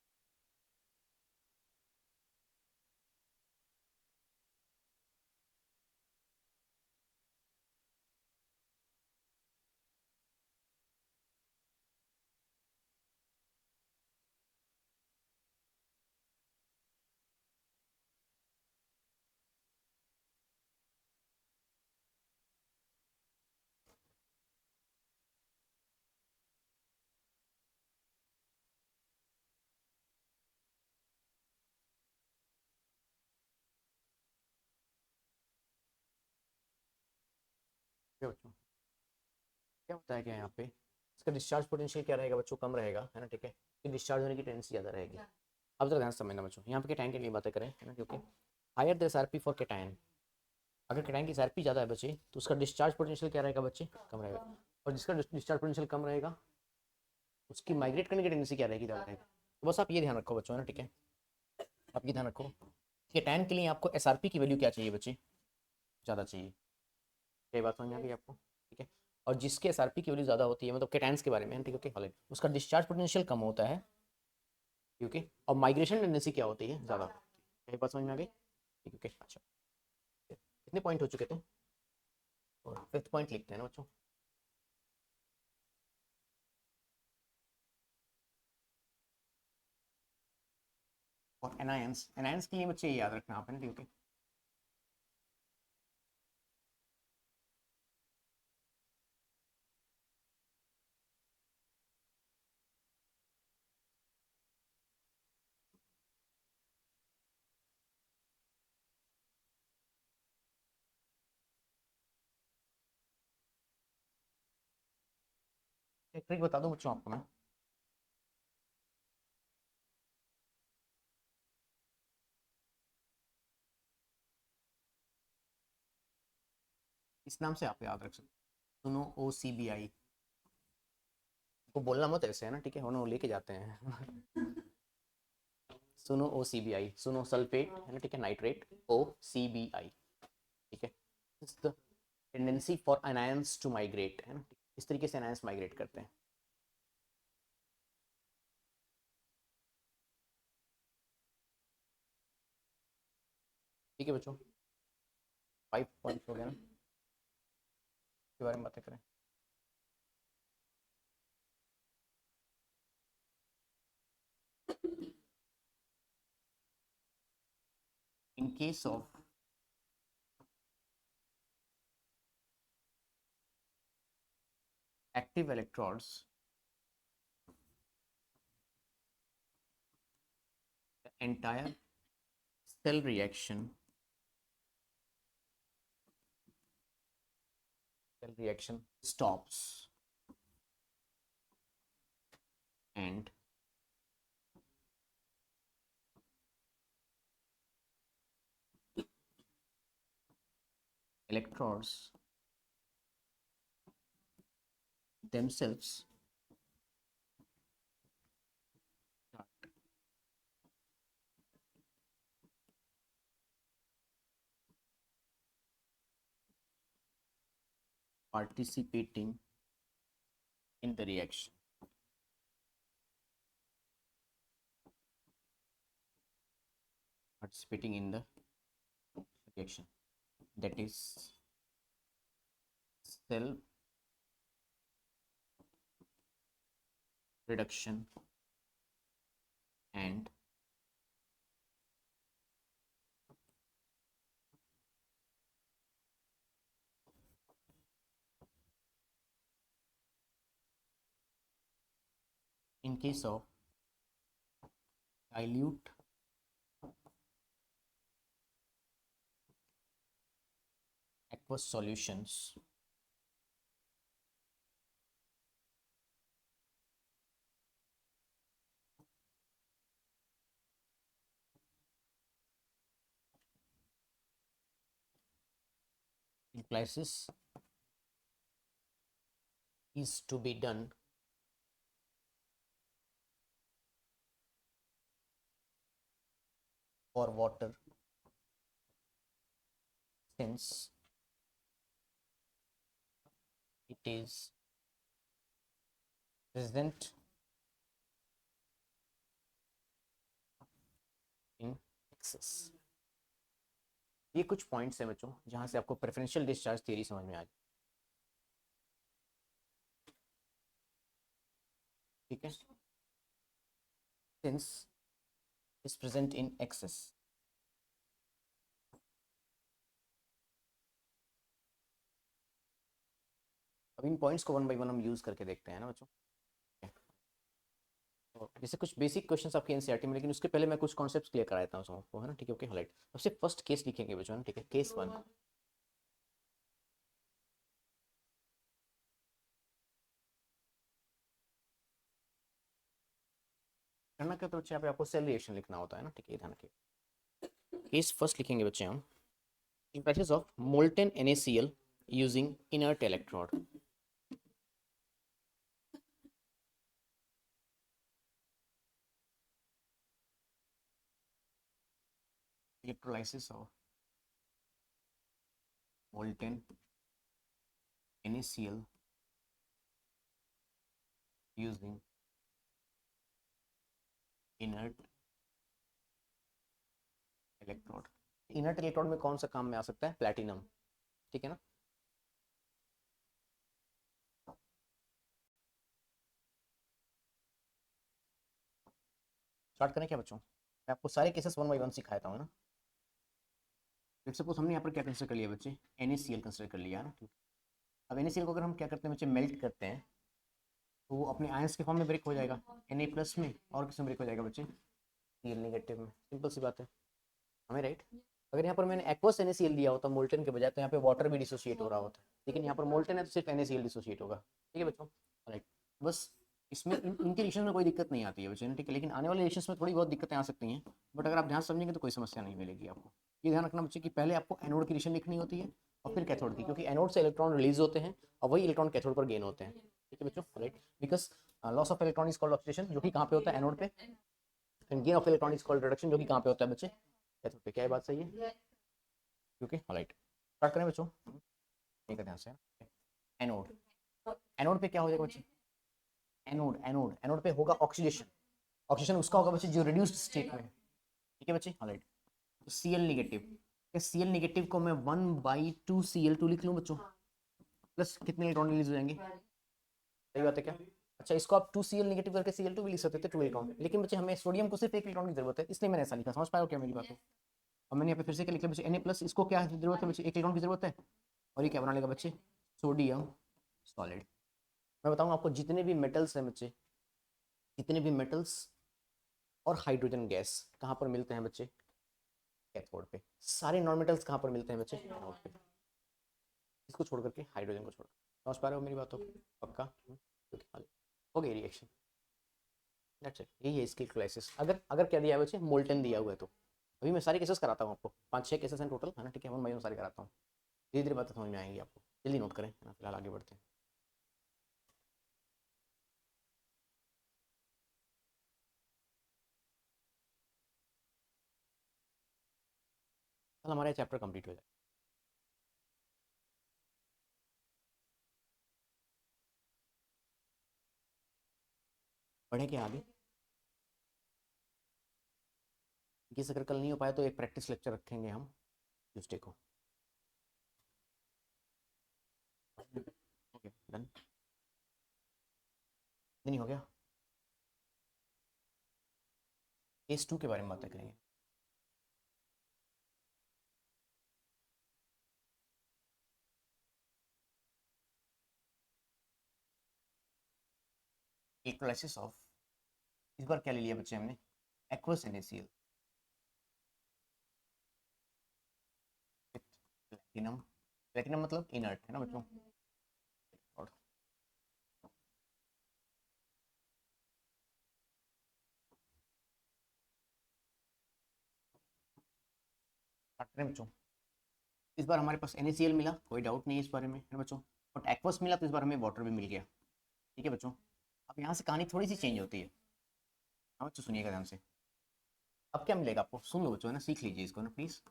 Speaker 1: क्या बच्चों, क्या बताया गया यहाँ पे? इसका डिस्चार्ज पोटेंशियल क्या रहेगा बच्चों? कम रहेगा, है ना, ठीक है। डिस्चार्ज होने की टेंडेंसी ज़्यादा रहेगी। अब जरा ध्यान से समझना बच्चों, यहाँ पे कैटायन के लिए बातें करें, है ना, क्योंकि higher the SRP for cation, अगर कैटायन की एसआरपी ज़्यादा है बच्चे तो उसका डिस्चार्ज पोटेंशियल क्या रहेगा बच्चे? कम रहेगा। और जिसका डिस्चार्ज पोटेंशियल कम रहेगा उसकी माइग्रेट करने की टेंडेंसी क्या रहेगी? ज़्यादा रहेगी। तो बस आप ये ध्यान रखो बच्चों, है ना, ठीक है। आप ये ध्यान रखो, कैटायन के लिए आपको एसआरपी की वैल्यू क्या चाहिए बच्चे? ज़्यादा चाहिए। क्या बात समझ में आ गई आपको? ठीक है। और जिसके एसआरपी की वैल्यू ज़्यादा होती है, मतलब कैटायंस के बारे में, ठीक है, ओके, उसका डिस्चार्ज पोटेंशियल कम होता है, क्योंकि और माइग्रेशन टेंडेंसी क्या होती है? ज़्यादा होती है। क्या बात समझ में आ गई? ठीक है, अच्छा। कितने पॉइंट हो चुके थे? और फिफ्थ पॉइंट लिखते हैं ना बच्चों। और एनायंस, एनायंस के लिए बच्चे ये याद रखना आपने, ठीक है। एक ट्रिक बता दूं बच्चों आपको मैं। इस नाम से आप याद रख सकते हो, सुनो ओ सी बी आई। को बोलना मत ऐसे है ना, ठीक है, उन्होंने लेके जाते हैं। सुनो ओ सी बी आई, सुनो सल्फेट है ना, ठीक है, nitrate, O C B I, ठीक है। It's the tendency for anions to migrate, है ना, इस तरीके से अनायंस माइग्रेट करते हैं। ठीक है बच्चों, 5 पॉइंट्स हो गया ना, इसके बारे में बातें करें। In case of active electrodes, the entire cell reaction stops, and electrodes themselves start participating in the reaction. Participating in the reaction. That is cell reduction and in case of dilute aqueous solutions, glycolysis is to be done for water, since it is present in excess. ये कुछ points हैं बच्चों जहां से आपको preferential discharge theory समझ में आ जाए, ठीक है। Since is present in excess, अब इन पॉइंट्स को वन बाय वन हम यूज करके देखते हैं ना बच्चों। तो जैसे कुछ बेसिक क्वेश्चंस आपके एनसीईआरटी में, लेकिन उसके पहले मैं कुछ कॉन्सेप्ट्स क्लियर करा देता हूँ सबको, है ना, ठीक है, ओके, हाईलाइट। सबसे फर्स्ट केस लिखेंगे बच्चों, है ना, ठीक है, केस 1। करना क्या, तो बच्चे यहाँ पे आपको सेल रिएक्शन लिखना होता है ना, ठीक है, ध्यान रखिए। केस फर्स्ट लिखेंगे बच्चे हम, in presence of molten NaCl using inert electrode. Electrolysis of molten NaCl using inert electrode। Inert electron में कौन सा काम में आ सकता है? प्लैटिनम, ठीक है ना। स्टार्ट करें क्या बच्चों? मैं आपको सारे केसेस वन बाई वन सिखाता हूँ ना। लेट्स सपोज हमने यहाँ पर क्या कंसिडर कर लिया बच्चे? NaCl कंसिडर कर लिया है ना, ठीक। अब NaCl को अगर हम क्या करते हैं बच्चे? मेल्ट करते हैं तो वो अपने आयंस के फॉर्म में ब्रेक हो जाएगा, Na प्लस में, और किस में ब्रेक हो जाएगा बच्चे? Cl नेगेटिव में। सिंपल सी बात है, हमें राइट। अगर यहाँ पर मैंने एक्वस NaCl दिया होता मोल्टन के बजाय, तो यहाँ पे वाटर भी डिसोशिएट हो रहा होता, लेकिन यहाँ पर मोल्टन है तो सिर्फ NaCl डिसोशिएट होगा, ठीक है बच्चों, राइट। बस इसमें इनके रिएक्शन में कोई दिक्कत नहीं आती है बच्चे, ठीक है, लेकिन आने वाले रिएक्शंस में थोड़ी बहुत दिक्कतें आ सकती हैं, बट अगर आप ध्यान समझेंगे तो कोई समस्या नहीं मिलेगी आपको। ये ध्यान रखना बच्चे कि पहले आपको एनोड की रिएक्शन लिखनी होती है और फिर कैथोड की, क्योंकि एनोड से इलेक्ट्रॉन रिलीज होते हैं और वही इलेक्ट्रॉन कैथोड पर गेन होते हैं, ठीक है बच्चों, right. Because loss of electron is called oxidation, जो कि कहाँ पे होता है? एनोड पे। And gain of electron is called reduction, जो कि कहाँ पे होता है बच्चे? कैथोड पे। क्या ये बात सही है? Okay, right. स्टार्ट करें बच्चों, एक ध्यान से। एनोड, एनोड पे क्या हो जाएगा बच्चे? एनोड एनोड एनोड पे होगा ऑक्सीडेशन। ऑक्सीडेशन उसका होगा बच्चे जो रिड्यूस्ड स्टेट में, ठीक है बच्चे, राइट। तो Cl नेगेटिव, Cl नेगेटिव को मैं 1/2 Cl2 लिख लूँ बच्चों, प्लस कितने इलेक्ट्रॉन रिलीज हो जाएंगे? सही बात है क्या? अच्छा, इसको आप 2Cl नेगेटिव करके Cl2 भी लिख सकते थे, 2 इलेक्ट्रॉन, लेकिन बच्चे हमें सोडियम को सिर्फ एक इलेक्ट्रॉन की जरूरत है, इसलिए मैंने ऐसा लिखा। समझ पाए हो क्या मेरी बात को? और मैंने यहाँ पे फिर से क्या लिखा बच्चे? Na प्लस, इसको क्या जरूरत है बच्चे? एक इलेक्ट्रॉन की जरूरत है, और ये क्या बना लेगा बच्चे? Sodium solid. मैं बताऊंगा आपको, जितने भी मेटल्स हैं बच्चे, जितने भी मेटल्स और हाइड्रोजन गैस कहाँ पर मिलते हैं बच्चे? कैथोड पे। सारे नॉन मेटल्स कहाँ पर मिलते हैं बच्चे? एनोड पे। इसको छोड़ करके, हाइड्रोजन को छोड़, समझ पा रहे हो मेरी बातों को? पक्का? हो गई रिएक्शन, दैट्स इट। यही है इसकी क्लासेस। अगर अगर क्या दिया है बच्चे? मोल्टन दिया हुआ है तो। अभी मैं सारे केसेस कराता हूँ आपको, 5-6 केसेस हैं टोटल, है ना, ठीक है, वन बाई वन सारे कराता हूँ। धीरे धीरे बातें समझ में आएंगी आपको, जल्दी नोट करें, है ना, फिलहाल आगे बढ़ते हैं। कल हमारा चैप्टर कंप्लीट हो जाए। पढ़े क्या आगे? किस अगर कल नहीं हो पाया तो एक प्रैक्टिस लेक्चर रखेंगे हम ट्यूसडे को। ओके डन, नहीं हो गया? केस 2 के बारे में बातें करेंगे। इलेक्ट्रोलाइसिस ऑफ, इस बार क्या ले लिया बच्चे हमने? Aqueous NaCl platinum. प्लेटिनम मतलब इनर्ट है ना बच्चों, और बच्चों इस बार हमारे पास NaCl मिला, कोई डाउट नहीं है इस बारे में, है ना बच्चों। बट एक्वस मिला तो इस बार हमें वाटर भी मिल गया, ठीक है बच्चों। अब यहाँ से कहानी थोड़ी सी चेंज होती है, हाँ बच्चों सुनिएगा ध्यान से। अब क्या मिलेगा आपको? सुन लो बच्चों, है ना, सीख लीजिए इसको ना प्लीज।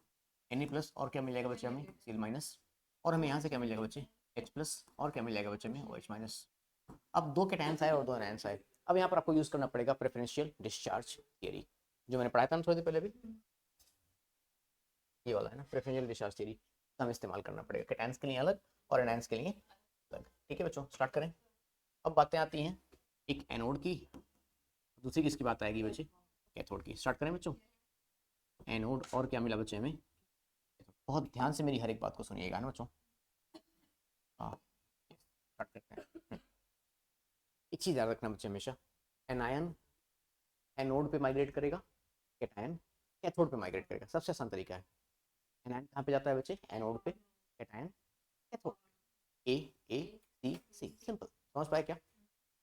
Speaker 1: Na प्लस, और क्या मिलेगा बच्चे हमें? Cl माइनस, और हमें यहाँ से क्या मिलेगा बच्चे? H प्लस, और क्या मिलेगा बच्चे हमें? OH minus. अब दो कैटायंस आए और दो एनायंस आए। अब यहाँ पर आपको यूज करना पड़ेगा प्रेफरेंशियल डिस्चार्ज थियरी, जो मैंने पढ़ाया था ना थोड़ी देर पहले भी, ये वाला है ना, प्रेफरेंशियल डिस्चार्ज थियरी। हमें इस्तेमाल करना पड़ेगा कैटायंस के लिए अलग और एनायंस के लिए अलग, ठीक है बच्चों। स्टार्ट करें। अब बातें आती हैं एक एनोड की, दूसरी किसकी बात आएगी बच्चे? कैथोड की। स्टार्ट करें बच्चों। एनोड और क्या मिला बच्चे हमें? बहुत ध्यान से मेरी हर एक बात को सुनिएगा ना बच्चों। हाँ, स्टार्ट करते हैं। एक चीज़ याद रखना बच्चे हमेशा, एनायन एनोड पे माइग्रेट करेगा, कैटायन कैथोड पे माइग्रेट करेगा, सबसे आसान तरीका है। एनायन कहाँ पे जाता है बच्चे? एनोड पे। Cation cathode. A A C C, simple. समझ पाए क्या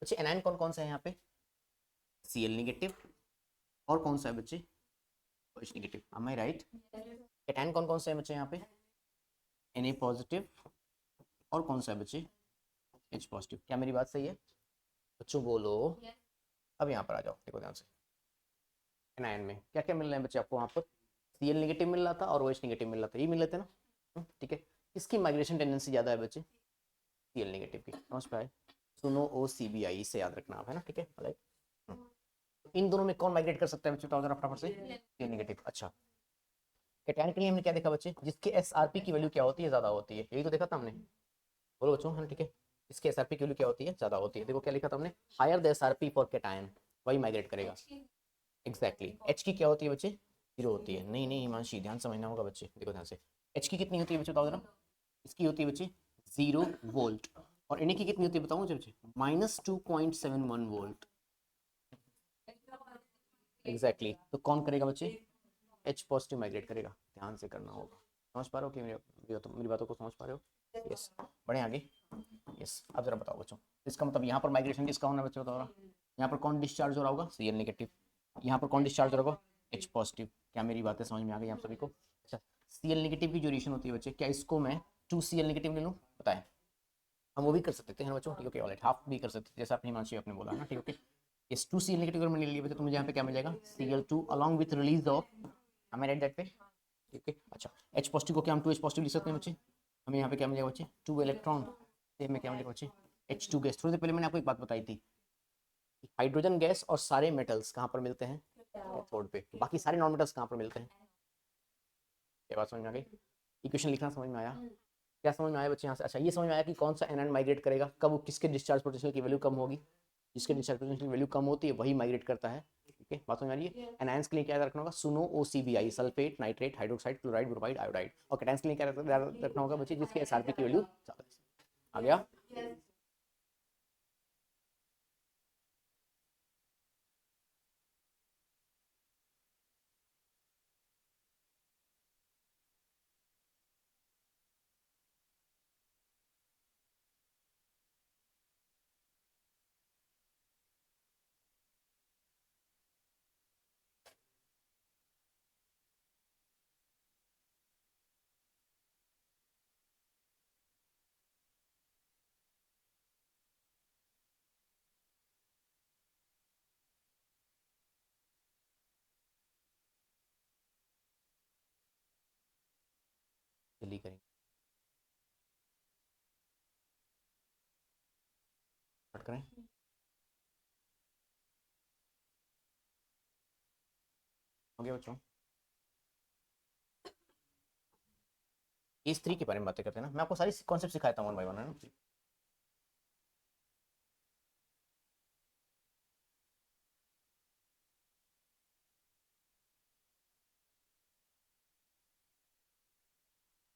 Speaker 1: बच्चे? एनायन कौन कौन सा है यहाँ पे? Cl नेगेटिव, और कौन सा है बच्चे? OH negative, am I right? Cation कौन कौन से है बच्चे यहाँ पे? Na पॉजिटिव, और कौन सा है बच्चे? H positive. क्या मेरी बात सही है बच्चों? बोलो। अब यहाँ पर आ जाओ, देखो ध्यान से। एनायन में क्या क्या मिल रहा है बच्चे आपको? वहाँ पर Cl नेगेटिव मिल रहा था और OH नेगेटिव मिल रहा था, ये मिल रहे थे ना, ठीक है। किसकी माइग्रेशन टेंडेंसी ज़्यादा है बच्चे? Cl नेगेटिव की। समझ पाए? सुनो OCBI से याद रखना आप, है ना, ठीक है, राइट। इन दोनों में कौन माइग्रेट कर सकता है बच्चे? बताओ जरा फटाफट से। Cl negative. अच्छा, कैटायन के लिए हमने क्या देखा बच्चे, जिसके एसआरपी की वैल्यू क्या होती है, ज्यादा होती है, यही तो देखा था हमने, बोलो बच्चों, है ना, ठीक है। इसके एसआरपी की वैल्यू क्या होती है, ज्यादा होती है। देखो क्या लिखा था हमने, higher the SRP for cation, वही माइग्रेट करेगा। एग्जैक्टली एच की क्या होती है बच्चे, जीरो होती है। नहीं नहीं हिमांशी, ध्यान समझना होगा बच्चे, देखो ध्यान से, एच की कितनी होती है बच्चे बताओ जरा, इसकी होती है बच्चे 0 वोल्ट, और इन्हीं की कितनी होती है बताओ मुझे बच्चे, -2.71 वोल्ट। एग्जैक्टली तो कौन करेगा बच्चे, एच पॉजिटिव माइग्रेट करेगा, ध्यान से करना होगा। समझ पा रहे हो कि मेरी बातों को समझ पा रहे हो, यस। बढ़े आगे, यस। अब जरा बताओ बच्चों, इसका मतलब यहाँ पर माइग्रेशन किसका होना है बच्चों बताओ, यहाँ पर कौन डिस्चार्ज हो रहा होगा, Cl नेगेटिव, यहाँ पर कौन डिस्चार्ज हो रहा होगा, H पॉजिटिव। क्या मेरी बातें समझ में आ गई आप सभी को? अच्छा, Cl नेगेटिव की जो रिएक्शन होती है बच्चे, क्या इसको मैं 2Cl नेगेटिव ले लूँ, पता है हम वो भी कर सकते हैं बच्चों, ठीक है, ऑलराइट, हाफ भी कर सकते थे, जैसा अपनी हिमांशी आपने बोला ना, ठीक है। इस 2Cl नेगेटिव अगर मैंने ले लिया बच्चे, तो मुझे यहाँ पे क्या मिलेगा, Cl2 along with release of, हमें राइट दैट पे, ठीक है। अच्छा, H पॉजिटिव को क्या हम 2H पॉजिटिव लिख सकते हैं बच्चे, हमें यहाँ पे क्या मिलेगा बच्चे, 2 इलेक्ट्रॉन, में क्या मिलेगा बच्चे, H2 गैस। थोड़ी देर पहले मैंने आपको एक बात बताई थी, हाइड्रोजन गैस और सारे मेटल्स कहाँ पर मिलते हैं, कैथोड पे, बाकी सारे नॉन मेटल्स कहाँ पर मिलते हैं। ये बात समझ में आ गई, इक्वेशन लिखना समझ में आया, क्या समझ में आया बच्चे यहाँ से? अच्छा, ये समझ में आया कि कौन सा एनायन माइग्रेट करेगा, कब किसके डिस्चार्ज पोटेंशियल की वैल्यू कम होगी, जिसके डिस्चार्ज पोटेंशियल की वैल्यू कम होती है वही माइग्रेट करता है, ठीक है, बात समझ में आ रही है। एनायंस के लिए क्या रखना होगा, सुनो OCBI, sulphate, nitrate, hydroxide, chloride, bromide, iodide, और कैटायंस के लिए क्या रखना होगा बच्चे, जिसके एसआरपी की वैल्यू ज्यादा है। आ गया, जल्दी करेंगे, स्टार्ट करें। हो गया बच्चों, इस थ्री के बारे में बातें करते हैं ना, मैं आपको सारी कॉन्सेप्ट सिखाता हूँ वन बाय वन, है ना।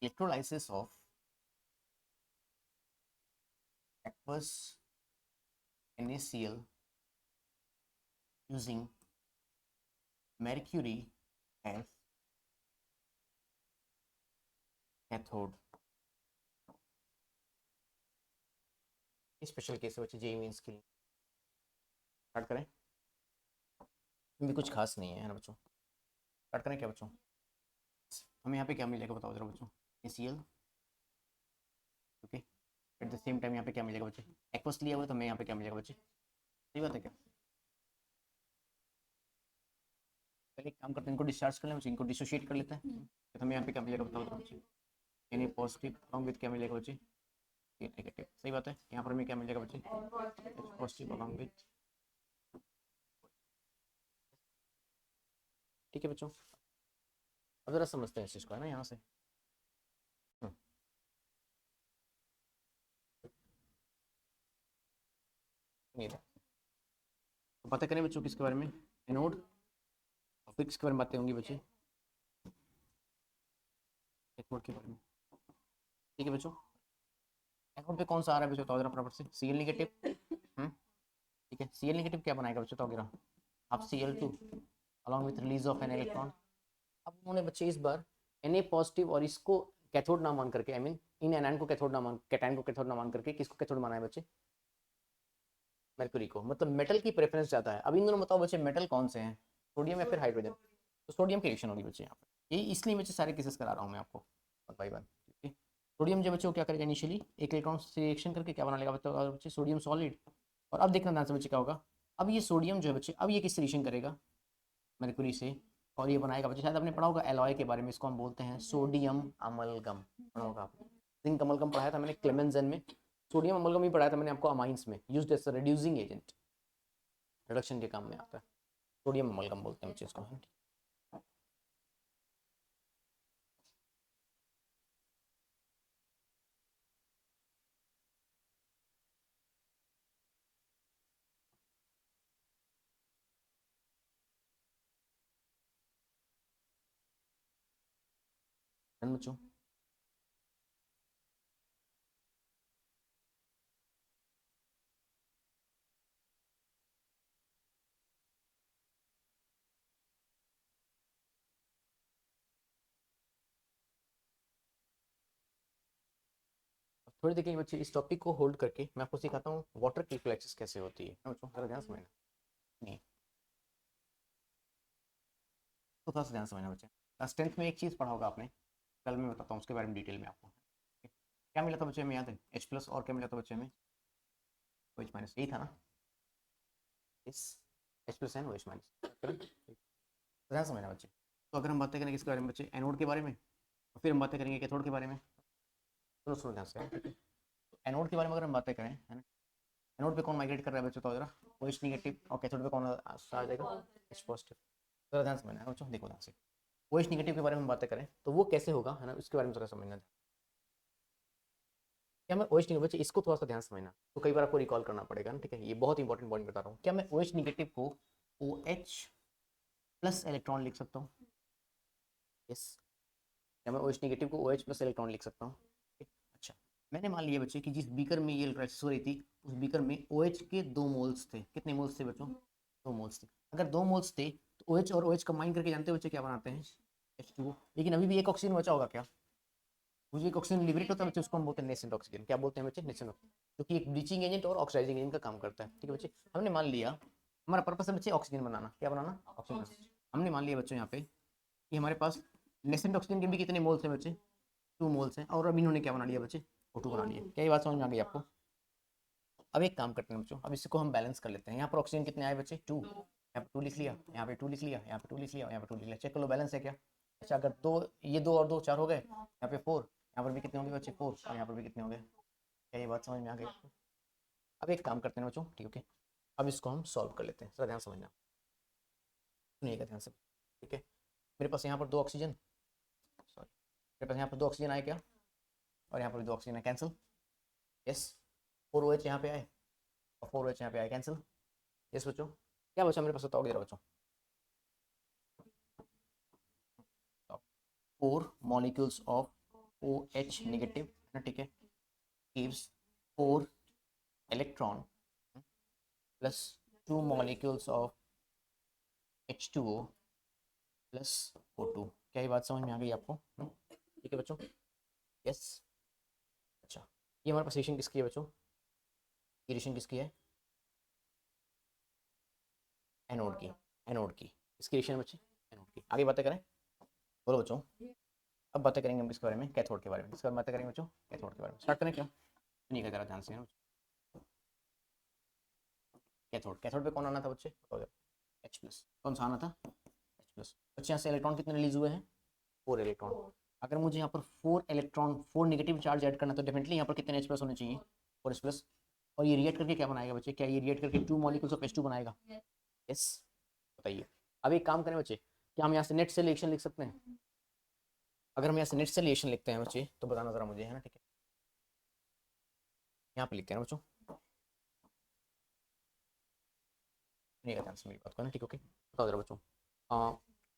Speaker 1: Electrolysis of aqueous NaCl using mercury as cathode, special case है बच्चे, जेई मींस के लिए। स्टार्ट करें, भी कुछ खास नहीं है ना बच्चों, स्टार्ट करें क्या बच्चों, हमें यहाँ पे क्या मिलेगा बताओ जरा बच्चों, NaCl, okay. At the same time यहाँ पे क्या मिलेगा बच्चे, एक्वस लिया हुआ है, तो हमें यहाँ पे क्या मिलेगा बच्चे, सही बात है क्या। पहले एक काम करते हैं, इनको डिस्चार्ज कर लें बच्चे, इनको डिसोशिएट कर लेते हैं, तो हमें यहाँ पे क्या मिलेगा बताओ जरा बच्चे, Na पॉजिटिव अलॉन्ग विथ क्या मिलेगा बच्चे, ये नेगेटिव, सही बात है। यहाँ पर हमें क्या मिलेगा बच्चे, H पॉजिटिव अलॉन्ग विथ, ठीक है बच्चों। अब जरा समझते हैं इस चीज़ को, है ना, यहाँ से। हम्म, ये तो बातें करें बच्चों किसके बारे में, एनोड और फिर किसके बारे में बातें होंगी बच्चे, कैथोड के बारे में, ठीक है बच्चों। एनोड पे कौन सा आ रहा है बच्चों बताओ जरा फटाफट से, Cl नेगेटिव, ठीक है। Cl नेगेटिव क्या बनाएगा बच्चों बताओ जरा, आप Cl2 along with release of an electron. अब उन्होंने बच्चे इस बार Na पॉजिटिव और इसको कैथोड ना मान करके, आई मीन इन एनायन को कैथोड ना मान, कैटायन को कैथोड ना मान करके किसको कैथोड माना है बच्चे, मरक्यूरी को, मतलब मेटल की प्रेफरेंस जाता है। अब इन दोनों बताओ बच्चे मेटल कौन से हैं, सोडियम या फिर हाइड्रोजन, तो सोडियम की रिएक्शन होगी बच्चे यहाँ पर, यही इसलिए बच्चे सारे केसेस करा रहा हूँ मैं आपको वन बाई वन, ठीक है। सोडियम जो बच्चों क्या करेगा, इनिशियली एक इलेक्ट्रॉन से रिएक्शन करके क्या बना लेगा बच्चे, सोडियम सॉलिड। और अब देखना ध्यान से बच्चे क्या होगा, अब ये सोडियम जो है बच्चे, अब ये किससे रिएक्शन करेगा, मरक्यूरी से, और ये बनाएगा बच्चे, शायद आपने पढ़ा होगा एलॉय के बारे में, इसको हम बोलते हैं सोडियम अमलगम, पढ़ा होगा आपने, जिंक अमलगम पढ़ाया था मैंने क्लेमेंजन में, सोडियम अमलगम भी पढ़ाया था मैंने आपको अमाइंस में, used as reducing agent, reduction के काम में आता है, सोडियम अमलगम बोलते हैं बच्चे इसको। बच्चों थोड़ी देखिए बच्चे, इस टॉपिक को होल्ड करके मैं आपको सिखाता हूँ वाटर की फ्लैक्सिस कैसे होती है बच्चों, थोड़ा ध्यान समझना। नहीं तो थोड़ा सा ध्यान समझना बच्चे। क्लास 10th में एक चीज़ पढ़ा होगा आपने, कल मैं बताता हूँ उसके बारे में डिटेल में आपको। क्या मिला था बच्चे में याद है? एच प्लस, और क्या मिला था बच्चे में? ओ एच माइनस, यही था ना? इस H plus N O H minus, ध्यान समझना बच्चे। तो अगर हम बातें करेंगे इसके बारे में बच्चे, एनोड के बारे में, और फिर हम बातें करेंगे कैथोड के बारे में। सुनो सुनो ध्यान से, ठीक है? तो एनोड के बारे में अगर हम बातें करें, है ना, एनोड पे कौन माइग्रेट कर रहा है बच्चों, तो जरा ओ एच नेगेटिव, और कैथोड पे कौन आ जाएगा? H positive. जरा ध्यान समझना है बच्चों, देखो ध्यान से। ओ एच नेगेटिव के बारे में हम बातें करें तो वो कैसे होगा, है ना, उसके बारे में थोड़ा समझना। क्या मैं ओ एच नेगेटिव, बच्चे इसको थोड़ा सा ध्यान समझना, तो कई बार आपको रिकॉल करना पड़ेगा ना, ठीक है? ये बहुत इंपॉर्टेंट पॉइंट बता रहा हूँ। क्या मैं ओ एच नेगेटिव को ओ एच प्लस इलेक्ट्रॉन लिख सकता हूँ? यस। क्या मैं ओ एच नेगेटिव को ओ एच प्लस इलेक्ट्रॉन लिख सकता हूँ? अच्छा, मैंने मान लिया बच्चे कि जिस बीकर में ये क्राइसिस हो रही थी, उस बीकर में ओ एच के 2 मोल्स थे। कितने मोल्स थे बच्चों? 2 मोल्स थे। अगर 2 मोल्स थे तो ओ एच और ओ एच कंबाइन करके जानते हो बच्चे क्या बनाते हैं? H2O। लेकिन अभी भी एक ऑक्सीजन बचा होगा क्या? मुझे एक ऑक्सीजन लिबरेट होता है बच्चे, उसको हम बोलते हैं नेसेंट ऑक्सीजन। क्या बोलते हैं बच्चे? नेसेंट ऑक्सीजन, जो कि एक ब्लीचिंग एजेंट और ऑक्सीडाइजिंग एजेंट का काम करता है। ठीक है बच्चे, हमने मान लिया हमारा पर्पस है बच्चे ऑक्सीजन बनाना। क्या बनाना? ऑक्सीजन। हमने मान लिया बच्चों यहाँ पे कि हमारे पास नेसेंट ऑक्सीजन के भी कितने मोल्स हैं बच्चे? 2 मोल्स हैं। और अब इन्होंने क्या बना लिया बच्चे? O2 बना लिया। क्या ये बात समझ में आ गई आपको? अब एक काम करते हैं बच्चों, अब इसको हम बैलेंस कर लेते हैं। यहाँ पर ऑक्सीजन कितने आए बच्चे? 2। यहाँ पे 2 लिख लिया, यहाँ पे 2 लिख लिया, यहाँ पे 2 लिख लिया, यहाँ पे 2 लिख लिया। चेक कर लो बैलेंस है क्या? अच्छा, अगर दो, ये 2 और 2 4 हो गए, यहाँ पे 4, यहाँ पर भी कितने होंगे बच्चे? 4, और यहाँ पर भी कितने होंगे? क्या ये बात समझ में आ गई आपको? अब एक काम करते हैं बच्चों, ठीक है? अब इसको हम सॉल्व कर लेते हैं, जरा ध्यान समझना, सुनिएगा ध्यान से, ठीक है? मेरे पास यहाँ पर 2 ऑक्सीजन, सॉरी, मेरे पास यहाँ पर 2 ऑक्सीजन आए क्या? और यहाँ पर भी 2 ऑक्सीजन है, कैंसिल। यस। 4 OH यहाँ पे आए और 4 OH यहाँ पे आए, कैंसिल। यस बच्चों। क्या बचा मेरे पास, बताओगे जरा बच्चों? 4 molecules of OH negative, ना, ठीक है, gives 4 electron plus 2 molecules of H2O plus O2। क्या ये बात समझ में आ गई आपको? ठीक है बच्चों? यस। अच्छा, ये हमारे पास रिएक्शन किसकी है बच्चों? ये रिएक्शन किसकी है? एनोड की। एनोड की। इसकी रिएक्शन है बच्चे एनोड की। आगे बातें करें, बोलो बच्चों। अब बातें करेंगे हम किसके बारे में? कैथोड के बारे में। इसके बाद बातें करेंगे बच्चों कैथोड के बारे में। स्टार्ट करें क्या? सुनिएगा जरा ध्यान से। कैथोड, कैथोड पे कौन आना था बच्चे? H plus. कौन सा आना था? H plus. बच्चे यहाँ से इलेक्ट्रॉन कितने रिलीज हुए हैं? 4 इलेक्ट्रॉन। अगर मुझे यहाँ पर 4 इलेक्ट्रॉन, 4 नेगेटिव चार्ज ऐड करना, तो डेफिनेटली यहाँ पर कितने एच प्लस होने चाहिए? 4 एच प्लस। और ये रिएक्ट करके क्या बनाएगा बच्चे? क्या ये रिएक्ट करके 2 मॉलिक्यूल्स ऑफ H2 बनाएगा? यस। बताइए। अब एक काम करें बच्चे, क्या हम यहाँ से नेट से रिएक्शन लिख सकते हैं? अगर हम यहाँ से नेट से रिएक्शन लिखते हैं बच्चे, तो बताना जरा मुझे, है ना, ठीक है? यहाँ पे लिखते हैं बच्चों, नहीं ध्यान से मेरी बात को, ना, ठीक, ओके? बताओ जरा बच्चों।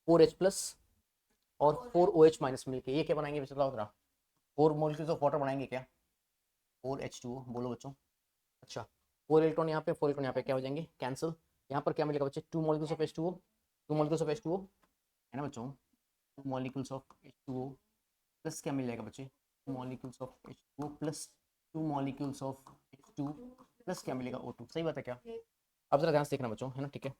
Speaker 1: 4H+ और 4 OH- मिलके ये क्या बनाएंगे बच्चों, बताओ जरा? 4 मोलिक्यूल्स ऑफ वाटर बनाएंगे क्या? 4H2O, बोलो बच्चों। अच्छा, 4 इलेक्ट्रॉन यहाँ पे, 4 इलेक्ट्रॉन यहाँ पे, क्या हो जाएंगे? कैंसिल। यहाँ पर क्या मिलेगा बच्चे? 2 molecules of H2O। 2 molecules of H2O, है ना बच्चों? 2 मोलिक्यूल्स ऑफ H2O प्लस क्या मिल जाएगा बच्चे? 2 molecules of H2O plus 2 molecules of H2 plus क्या मिलेगा? O2। सही बात है क्या? अब जरा ध्यान से देखना बच्चों, है ना, ठीक है?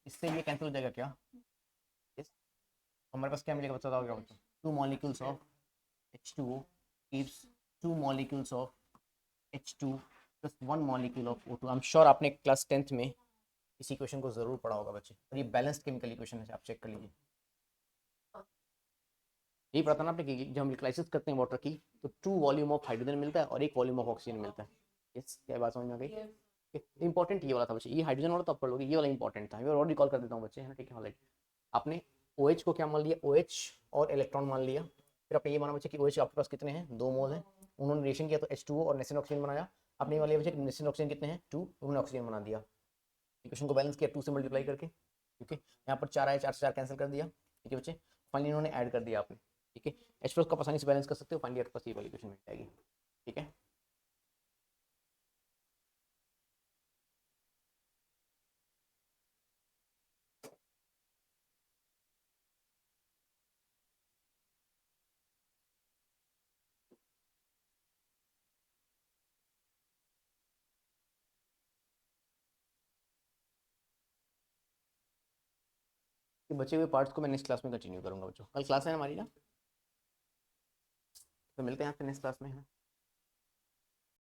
Speaker 1: इससे ये कैंसिल हो जाएगा क्या? yes। हमारे पास क्या मिलेगा बच्चा, बताओ क्या बच्चों? 2 molecules of H2O gives 2 molecules of H2 plus 1 molecule of O2। I am sure आपने क्लास 10th में इस इक्वेशन को जरूर पढ़ा होगा बच्चे, और ये बैलेंस्ड केमिकल इक्वेशन है, आप चेक कर लीजिए। यही पता ना आपने कि जब हम इलेक्ट्राइसिस करते हैं वाटर की, तो 2 वॉल्यूम ऑफ हाइड्रोजन मिलता है और 1 वॉल्यूम ऑफ ऑक्सीजन मिलता है। यस, क्या बात समझ में आ गई? इंपॉर्टेंट ये वाला था बच्चे, ये हाइड्रोजन वाला तो आप पढ़ लोगे, ये वाला इंपॉर्टेंट था। मैं और रिकॉल कर देता हूँ बच्चे, है ना, ठीक है? ऑलराइट, आपने OH को क्या मान लिया? OH और इलेक्ट्रॉन मान लिया। फिर आपने ये माना बच्चे कि OH आपके पास कितने हैं? 2 मोल हैं। उन्होंने रिएक्शन किया तो H2O और नेसेंट ऑक्सीजन बनाया। आपने ये मान लिया बच्चे नेसेंट ऑक्सीजन कितने हैं? 2। उन्होंने ऑक्सीजन बना दिया। इक्वेशन को बैलेंस किया 2 से मल्टीप्लाई करके, ठीक है? यहाँ पर 4 आया, 4 से 4 कैंसिल कर दिया, ठीक है बच्चे? फाइनली इन्होंने ऐड कर दिया आपने, ठीक है। एच प्लस का आसानी से बैलेंस कर सकते हो, फाइनली आपके पास ये वाली इक्वेशन मिल जाएगी, ठीक है। ये बचे हुए पार्ट्स को मैं नेक्स्ट क्लास में कंटिन्यू करूंगा बच्चों, कल क्लास है ना हमारी ना, तो मिलते हैं आपसे नेक्स्ट क्लास में, है ना।